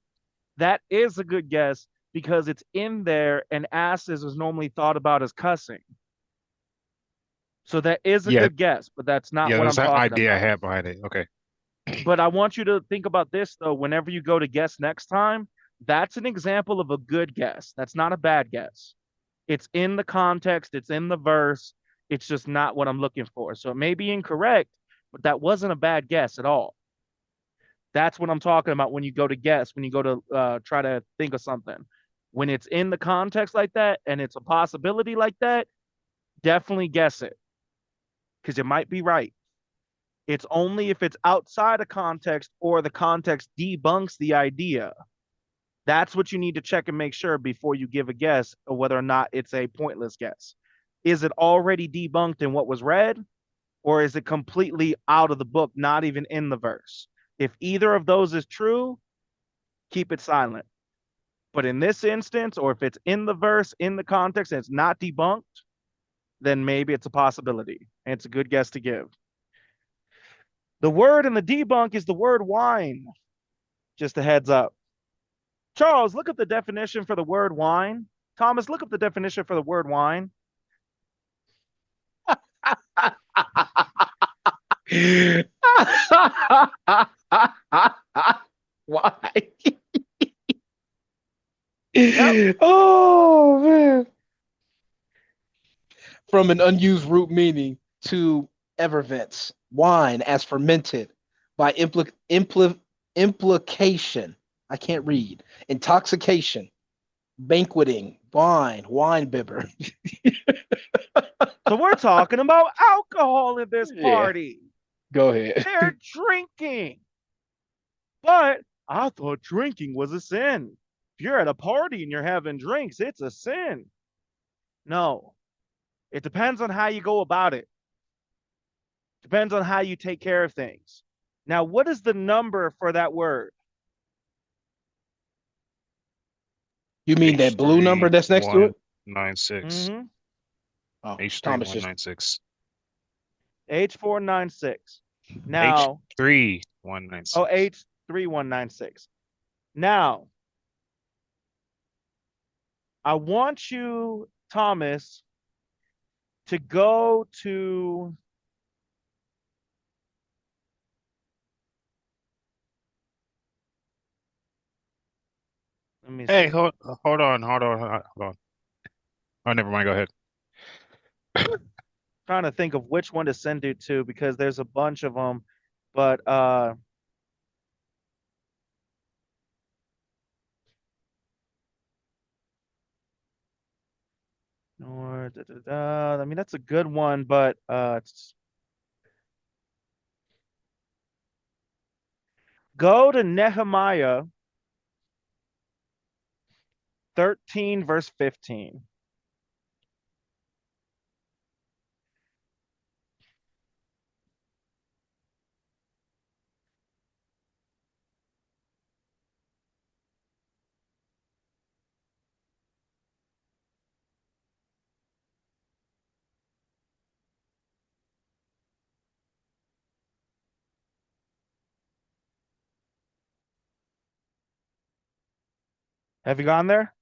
That is a good guess because it's in there, and asses is normally thought about as cussing. So that is a Yeah, good guess, but that's not yeah, what that's I'm the talking idea I about. had behind it. Okay. But I want you to think about this though. Whenever you go to guess next time, that's an example of a good guess. That's not a bad guess. It's in the context, it's in the verse. It's just not what I'm looking for. So it may be incorrect, but that wasn't a bad guess at all. That's what I'm talking about when you go to guess, when you go to try to think of something. When it's in the context like that and it's a possibility like that, definitely guess it because it might be right. It's only if it's outside of context or the context debunks the idea. That's what you need to check and make sure before you give a guess of whether or not it's a pointless guess. Is it already debunked in what was read, or is it completely out of the book, not even in the verse? If either of those is true, keep it silent. But in this instance, or if it's in the verse, in the context, and it's not debunked, then maybe it's a possibility. And it's a good guess to give. The word in the debunk is the word wine. Just a heads up. Charles, look up the definition for the word wine. Thomas, look up the definition for the word wine. Why? Yep. Oh man. From an unused root meaning to evervents, wine as fermented by implication. I can't read. Intoxication, banqueting, wine bibber. So we're talking about alcohol in this Yeah. party. Go ahead. They're drinking. But I thought drinking was a sin. If you're at a party and you're having drinks, it's a sin. No, it depends on how you go about it. Depends on how you take care of things. Now, what is the number for that word? You mean that blue number that's next to it? H3196. Mm-hmm. Oh, Thomas just H3196. H496. Now, oh, H3196. H3196. Now, I want you, Thomas, to go to let me Hey, see. hold on. Oh, never mind. Go ahead. Trying to think of which one to send it to because there's a bunch of them, but or I mean that's a good one, but go to Nehemiah 13 verse 15. Have you gone there?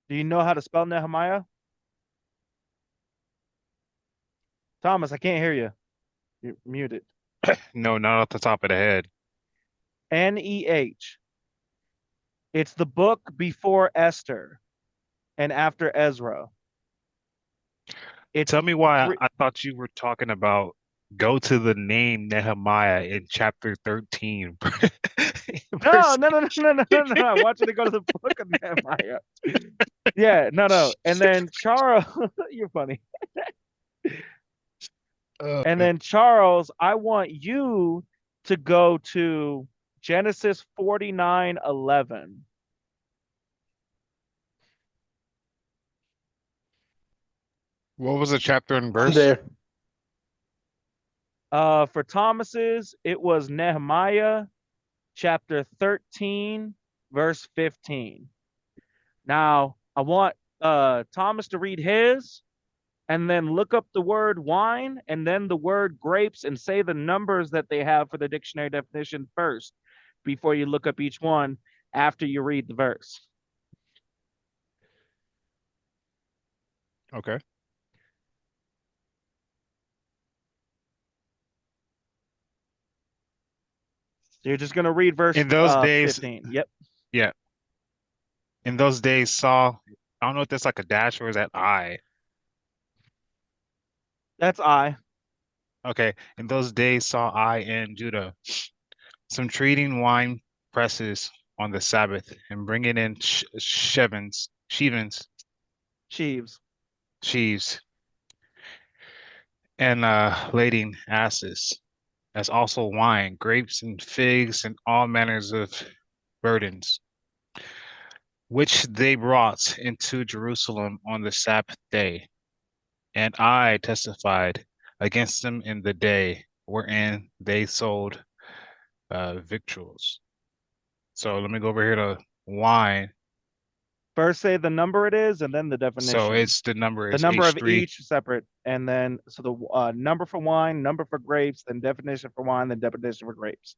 Do you know how to spell Nehemiah? Thomas, I can't hear you. You're muted. No, not off the top of the head. Neh. It's the book before Esther and after Ezra. It's Tell me why three. I thought you were talking about go to the name Nehemiah in chapter 13. No, Verse- no, no, no, no, no, no, no. I want you to go to the book of Nehemiah. Yeah, no, no. And then Charles, you're funny. And man. then Charles, I want you to go to Genesis 49:11. What was the chapter and I'm verse? there. For Thomas's, it was Nehemiah chapter 13, verse 15. Now, I want Thomas to read his and then look up the word wine and then the word grapes and say the numbers that they have for the dictionary definition first before you look up each one after you read the verse. Okay. So you're just going to read verse In those days, 15. Yep, yeah. In those days, Saul, I don't know if that's like a dash or is that I. that's I. Okay. In those days saw I in Judah some treating wine presses on the Sabbath and bringing in Sheaves. sheaves, and lading asses, as also wine, grapes, and figs, and all manners of burdens, which they brought into Jerusalem on the Sabbath day. And I testified against them in the day wherein they sold victuals. So let me go over here to wine. First say the number it is and then the So definition. it's the number The is number of H3. each separate. And then, so the number for wine, number for grapes, then definition for wine, then definition for grapes.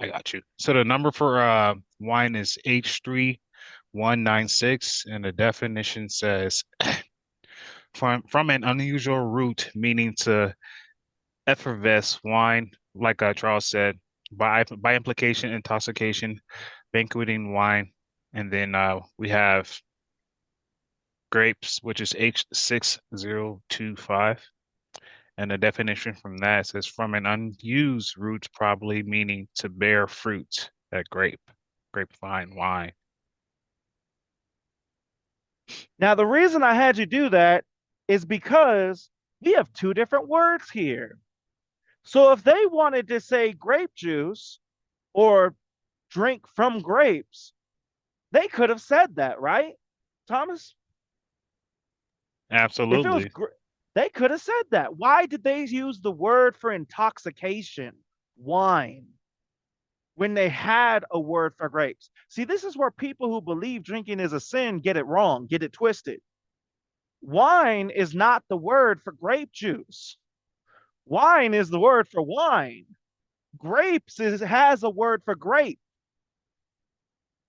I got you. So the number for wine is H3196, and the definition says from an unusual root meaning to effervesce wine, like Charles said, by implication, intoxication, banqueting wine, and then we have grapes, which is H6025. And the definition from that says from an unused root, probably meaning to bear fruit, that grapevine wine. Now, the reason I had you do that is because we have two different words here. So if they wanted to say grape juice or drink from grapes, they could have said that, right, Thomas? If it was, Absolutely. they could have said that. Why did they use the word for intoxication, wine, when they had a word for grapes? See, this is where people who believe drinking is a sin get it wrong, get it twisted. Wine is not the word for grape juice. Wine is the word for wine. Grapes has a word for grape.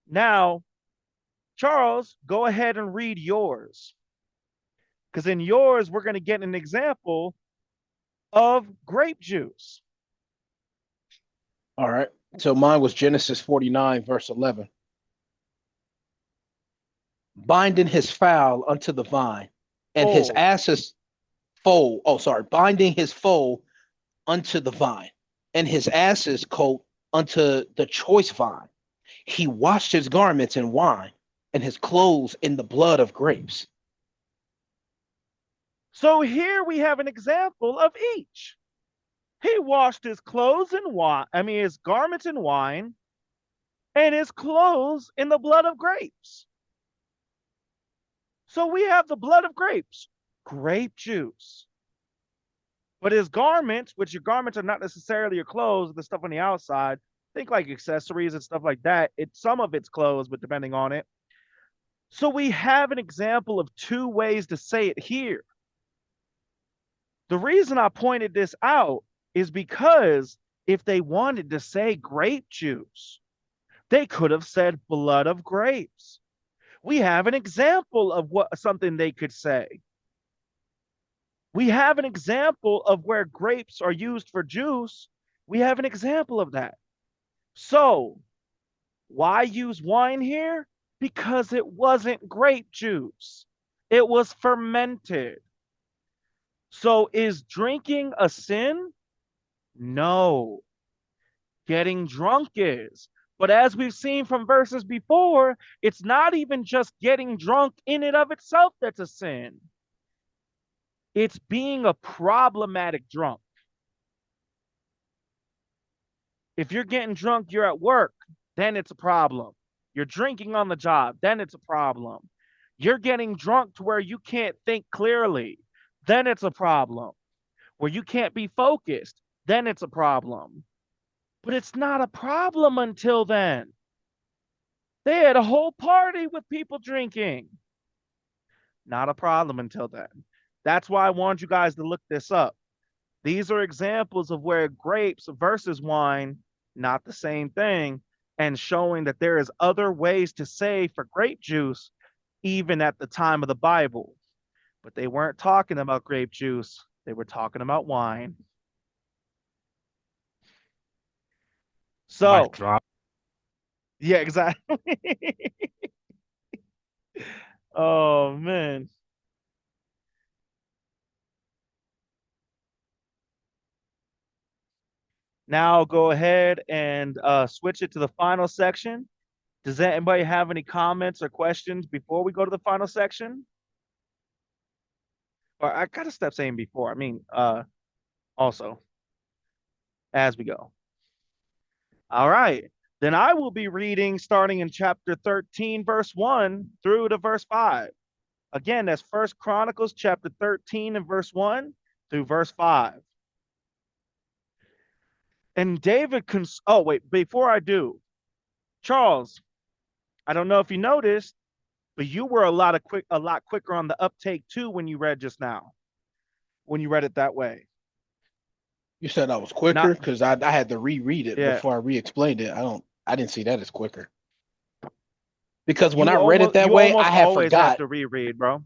Now, Charles, go ahead and read yours. Because in yours, we're going to get an example of grape juice. All right. So mine was Genesis 49, verse 11. Binding his foal unto the vine, and his Oh, ass's foal. Oh, sorry. Binding his foal unto the vine, and his ass's coat unto the choice vine. He washed his garments in wine, and his clothes in the blood of grapes. so here we have an example of each. He washed his clothes in wine, his garments in wine, and his clothes in the blood of grapes. So we have the blood of grapes, grape juice. But his garments, which your garments are not necessarily your clothes, the stuff on the outside, think like accessories and stuff like that. Some of it's clothes, but depending on it. So we have an example of two ways to say it here. The reason I pointed this out is because if they wanted to say grape juice, they could have said blood of grapes. We have an example of what something they could say. We have an example of where grapes are used for juice. We have an example of that. So, why use wine here? Because it wasn't grape juice, it was fermented. So, is drinking a sin? No. Getting drunk is. But as we've seen from verses before, it's not even just getting drunk in and of itself that's a sin. It's being a problematic drunk. If you're getting drunk, you're at work, then it's a problem. You're drinking on the job, then it's a problem. You're getting drunk to where you can't think clearly, then it's a problem. Where you can't be focused, then it's a problem. But it's not a problem until then. They had a whole party with people drinking. Not a problem until then. That's why I wanted you guys to look this up. These are examples of where grapes versus wine, not the same thing, and showing that there is other ways to say for grape juice, even at the time of the Bible. But they weren't talking about grape juice, they were talking about wine. Mic So, drop. yeah, exactly. Oh, man. Now I'll go ahead and switch it to the final section. Does anybody have any comments or questions before we go to the final section? Or I gotta stop saying before. I mean, also as we go. All right. Then I will be reading starting in chapter 13, verse 1 through to verse 5. Again, that's First Chronicles chapter 13 and verse 1 through verse 5. And David oh wait, before I do, Charles, I don't know if you noticed, but you were a lot quicker on the uptake too when you read just now. When you read it that way. You said I was quicker Not because I had to reread it yeah. before I re-explained it. I didn't see that as quicker. Because when I read it that You way, I almost had always have forgot. to reread, bro.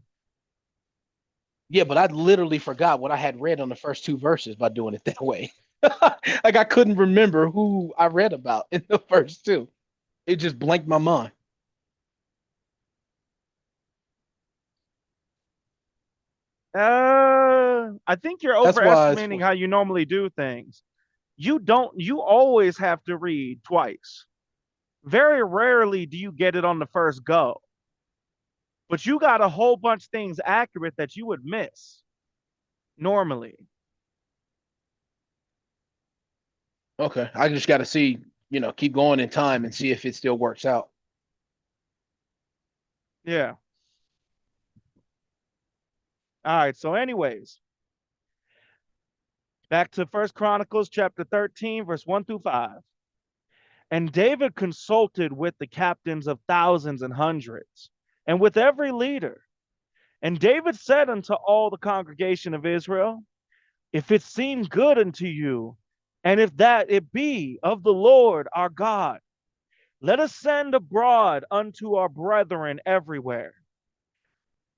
Yeah, but I literally forgot what I had read on the first two verses by doing it that way. Like I couldn't remember who I read about in the first two. It just blanked my mind. I think you're That's why it's overestimating how you normally do things. You always have to read twice. Very rarely do you get it on the first go. But you got a whole bunch of things accurate that you would miss normally. okay. I just got to see, keep going in time and see if it still works out. Yeah. All right. So, anyways, back to First Chronicles chapter 13, verse 1 through 5. And David consulted with the captains of thousands and hundreds, and with every leader. And David said unto all the congregation of Israel, if it seem good unto you, and if that it be of the Lord our God, let us send abroad unto our brethren everywhere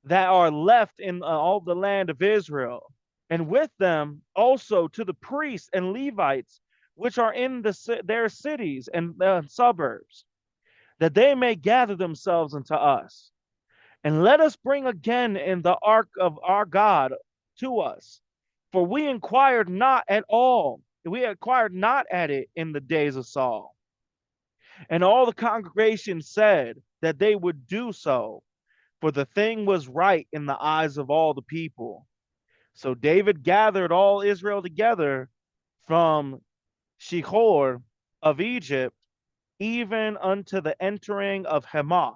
that are left in all the land of Israel, and with them also to the priests and Levites which are in their cities and suburbs, that they may gather themselves unto us. And let us bring again in the ark of our God to us. For we inquired not at all, we inquired not at it in the days of Saul. And all the congregation said that they would do so, for the thing was right in the eyes of all the people. So David gathered all Israel together from Shihor of Egypt, even unto the entering of Hamath,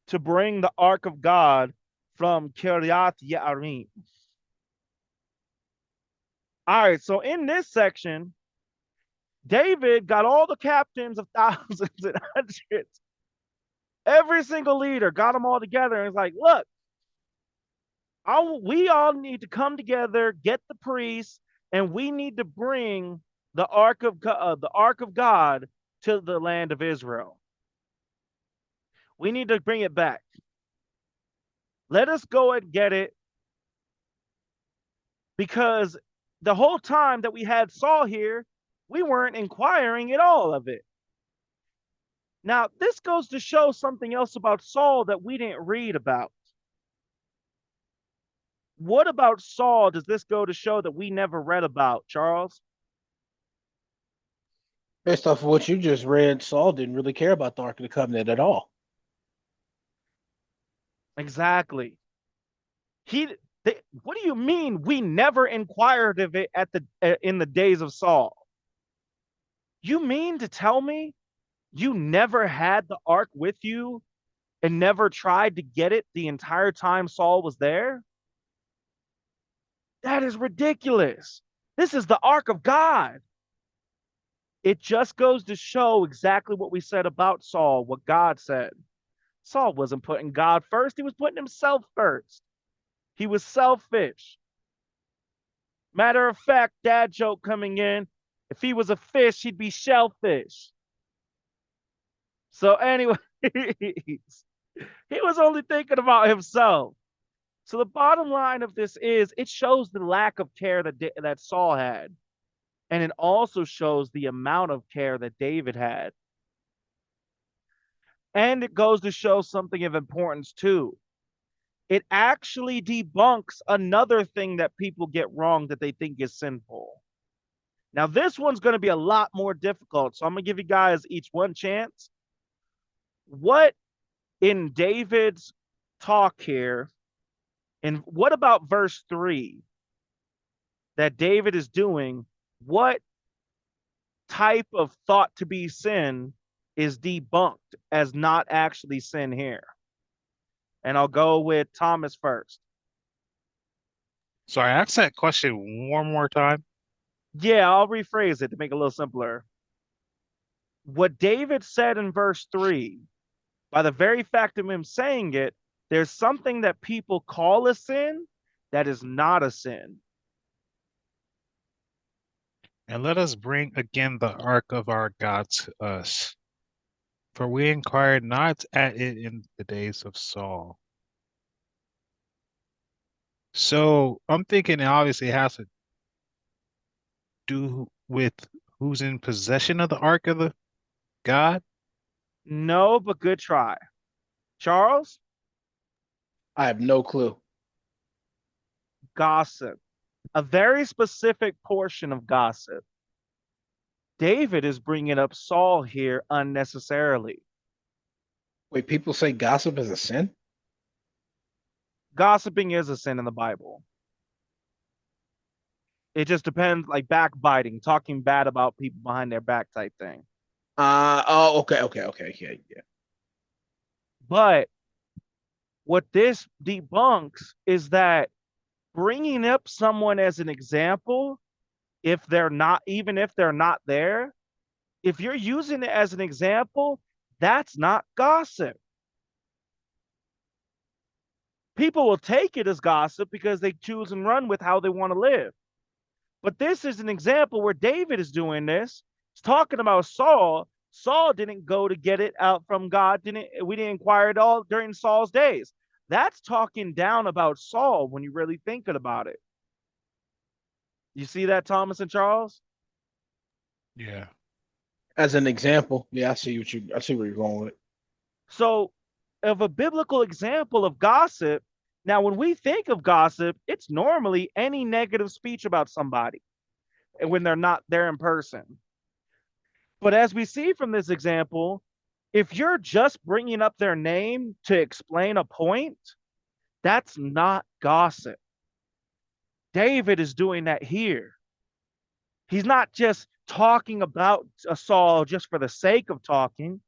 to bring the ark of God from Kiriath Yearim. All right, so in this section, David got all the captains of thousands and hundreds, every single leader, got them all together and was like, look, we all need to come together, get the priests, and we need to bring the ark of God to the land of Israel. We need to bring it back. Let us go and get it, because the whole time that we had Saul here, we weren't inquiring at all of it. Now, this goes to show something else about Saul that we didn't read about. What about Saul does this go to show that we never read about, Charles? Based off of what you just read, Saul didn't really care about the Ark of the Covenant at all. Exactly. What do you mean we never inquired of it in the days of Saul? You mean to tell me you never had the ark with you and never tried to get it the entire time Saul was there? That is ridiculous. This is the ark of God. It just goes to show exactly what we said about Saul, what God said. Saul wasn't putting God first, he was putting himself first. He was selfish. Matter of fact, dad joke coming in, if he was a fish, he'd be shellfish. So, anyways, he was only thinking about himself. So, the bottom line of this is it shows the lack of care that Saul had. And it also shows the amount of care that David had. And it goes to show something of importance too. It actually debunks another thing that people get wrong that they think is sinful. Now, this one's going to be a lot more difficult. So I'm going to give you guys each one chance. What in David's talk here, and what about verse 3 that David is doing? What type of thought to be sin is debunked as not actually sin here? And I'll go with Thomas first. So I asked that question one more time. Yeah, I'll rephrase it to make it a little simpler. What David said in verse 3, by the very fact of him saying it, there's something that people call a sin that is not a sin. And let us bring again the ark of our God to us. For we inquired not at it in the days of Saul. So I'm thinking it obviously has to do with who's in possession of the ark of the God. No, but good try. Charles? I have no clue. Gossip. A very specific portion of gossip. David is bringing up Saul here unnecessarily. Wait, people say gossip is a sin? Gossiping is a sin in the Bible. It just depends, like backbiting, talking bad about people behind their back type thing. Okay. Yeah. But what this debunks is that bringing up someone as an example, if they're not, even if they're not there, if you're using it as an example, that's not gossip. People will take it as gossip because they choose and run with how they want to live. But this is an example where David is doing this. He's talking about Saul. Saul didn't go to get it out from God. We didn't inquire at all during Saul's days. That's talking down about Saul when you're really thinking about it. You see that, Thomas and Charles? Yeah. As an example, yeah, I see where you're going with it. So, of a biblical example of gossip, now when we think of gossip, it's normally any negative speech about somebody when they're not there in person. But as we see from this example, if you're just bringing up their name to explain a point, that's not gossip. David is doing that here. He's not just talking about Saul just for the sake of talking.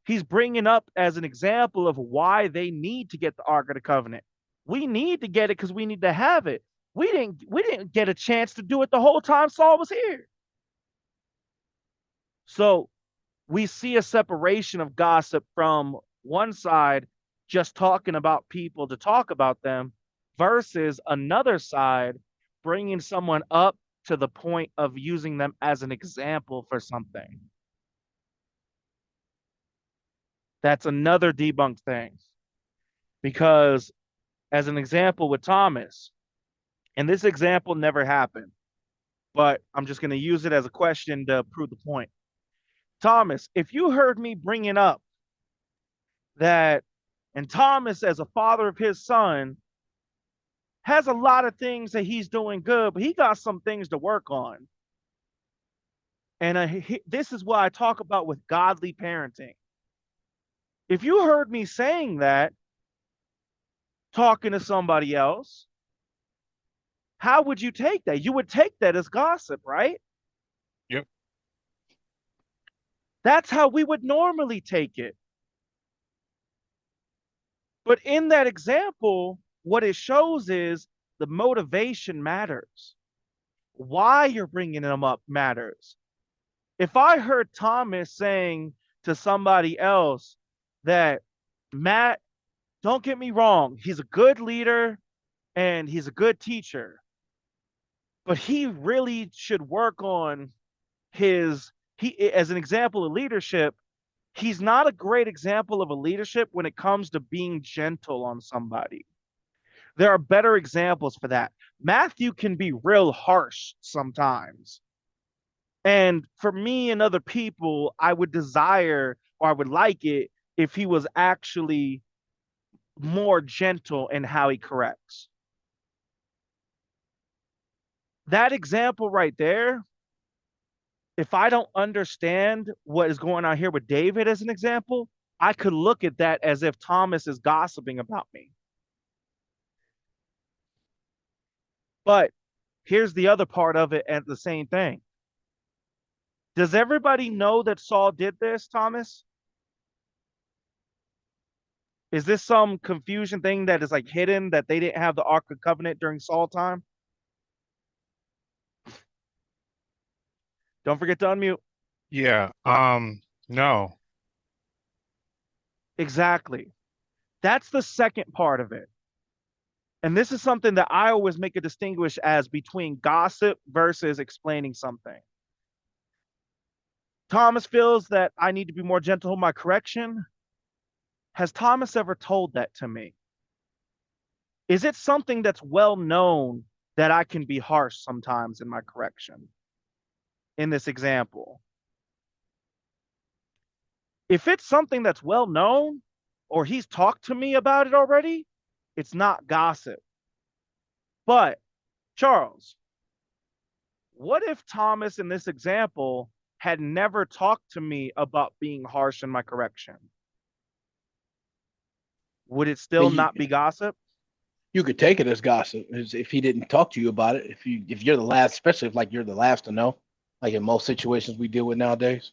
He's bringing up as an example of why they need to get the Ark of the Covenant. We need to get it because we need to have it. We didn't get a chance to do it the whole time Saul was here. So we see a separation of gossip from one side, just talking about people to talk about them, versus another side bringing someone up to the point of using them as an example for something. That's another debunked thing. Because, as an example with Thomas, and this example never happened, but I'm just going to use it as a question to prove the point. Thomas, if you heard me bringing up that, and Thomas, as a father of his son, has a lot of things that he's doing good, but he got some things to work on. And this is what I talk about with godly parenting. If you heard me saying that, talking to somebody else, how would you take that? You would take that as gossip, right? Yep. That's how we would normally take it. But in that example, what it shows is the motivation matters. Why you're bringing them up matters. If I heard Thomas saying to somebody else that, Matt, don't get me wrong, he's a good leader and he's a good teacher, but he really should work on as an example of leadership, he's not a great example of a leadership when it comes to being gentle on somebody. There are better examples for that. Matthew can be real harsh sometimes. And for me and other people, I would desire or I would like it if he was actually more gentle in how he corrects. That example right there If I don't understand what is going on here with David as an example, I could look at that as if Thomas is gossiping about me. But here's the other part of it at the same thing. Does everybody know that Saul did this, Thomas? Is this some confusion thing that is like hidden that they didn't have the Ark of Covenant during Saul time? Don't forget to unmute. Yeah. No. Exactly. That's the second part of it. And this is something that I always make a distinguish as between gossip versus explaining something. Thomas feels that I need to be more gentle in my correction. Has Thomas ever told that to me? Is it something that's well known that I can be harsh sometimes in my correction? In this example, if it's something that's well known or he's talked to me about it already, it's not gossip. But Charles, what if Thomas in this example had never talked to me about being harsh in my correction? Would it Then still not be gossip? you could take it as gossip if he didn't talk to you about it. If you're the last, especially if like you're the last to know, like in most situations we deal with nowadays.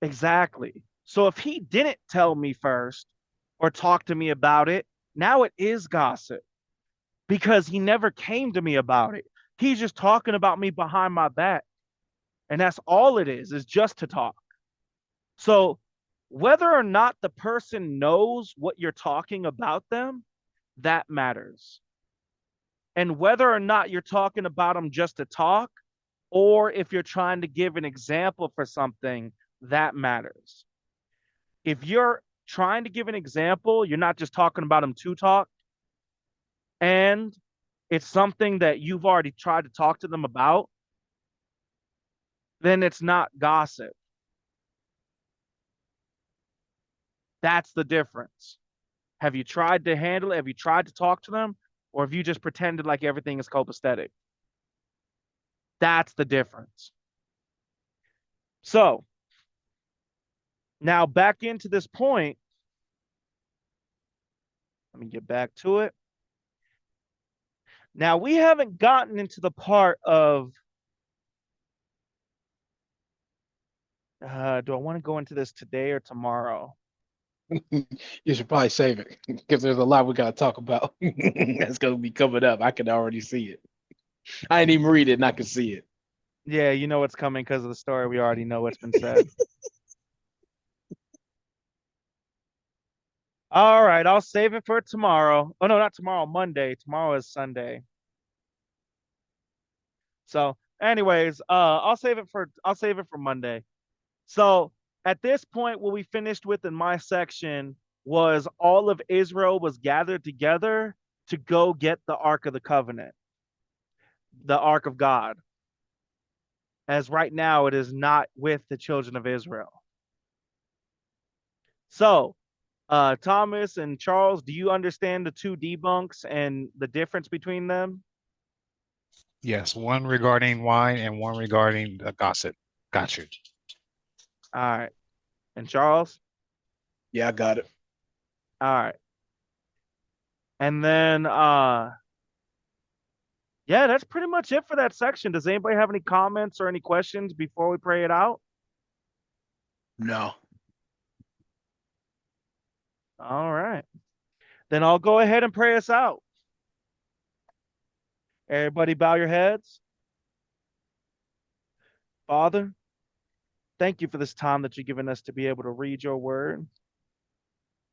Exactly. So if he didn't tell me first or talk to me about it, now it is gossip because he never came to me about it. He's just talking about me behind my back. And that's all it is just to talk. So whether or not the person knows what you're talking about them, that matters. And whether or not you're talking about them just to talk, or if you're trying to give an example for something, that matters. If you're trying to give an example, you're not just talking about them to talk, and it's something that you've already tried to talk to them about, then it's not gossip. That's the difference. Have you tried to handle it? Have you tried to talk to them? Or have you just pretended like everything is copacetic? That's the difference. So now back into this point. Let me get back to it. Now we haven't gotten into the part of, do I want to go into this today or tomorrow? You should probably save it because there's a lot we got to talk about. That's going to be coming up. I can already see it. I didn't even read it and I can see it. Yeah, you know what's coming because of the story. We already know what's been said. All right, I'll save it for tomorrow. Oh no, not tomorrow, Monday. Tomorrow is Sunday. So, anyways, I'll save it for Monday. So, at this point, what we finished with in my section was all of Israel was gathered together to go get the Ark of the Covenant, the Ark of God. As right now, it is not with the children of Israel. So, Thomas and Charles, do you understand the two debunks and the difference between them? Yes. One regarding wine and one regarding the gossip. Got you. All right. And Charles? Yeah, I got it. All right. And then yeah, that's pretty much it for that section. Does anybody have any comments or any questions before we pray it out? No. All right. Then I'll go ahead and pray us out. Everybody bow your heads. Father, thank you for this time that you've given us to be able to read your word,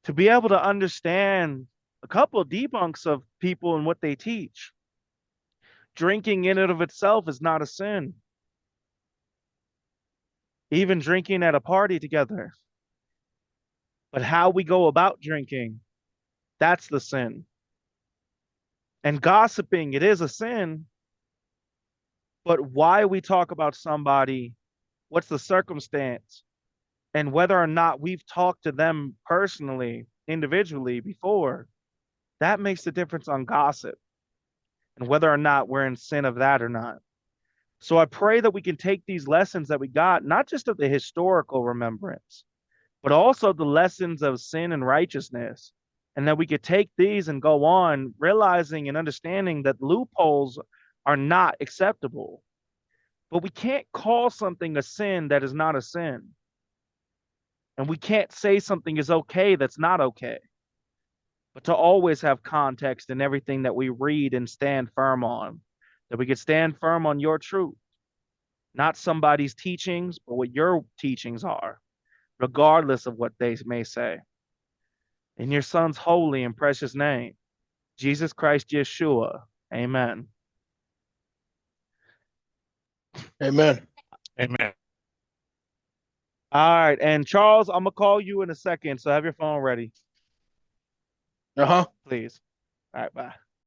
to be able to understand a couple of debunks of people and what they teach. Drinking in and of itself is not a sin. Even drinking at a party together. But how we go about drinking, that's the sin. And gossiping, it is a sin. But why we talk about somebody, what's the circumstance, and whether or not we've talked to them personally, individually before, that makes the difference on gossip and whether or not we're in sin of that or not. So I pray that we can take these lessons that we got, not just of the historical remembrance, but also the lessons of sin and righteousness, and that we could take these and go on realizing and understanding that loopholes are not acceptable. But we can't call something a sin that is not a sin. And we can't say something is okay that's not okay. But to always have context in everything that we read and stand firm on, that we could stand firm on your truth, not somebody's teachings, but what your teachings are, regardless of what they may say. In your son's holy and precious name, Jesus Christ Yeshua. Amen. Amen. Amen. All right. And Charles, I'm going to call you in a second. So have your phone ready, Uh huh. please. All right. Bye.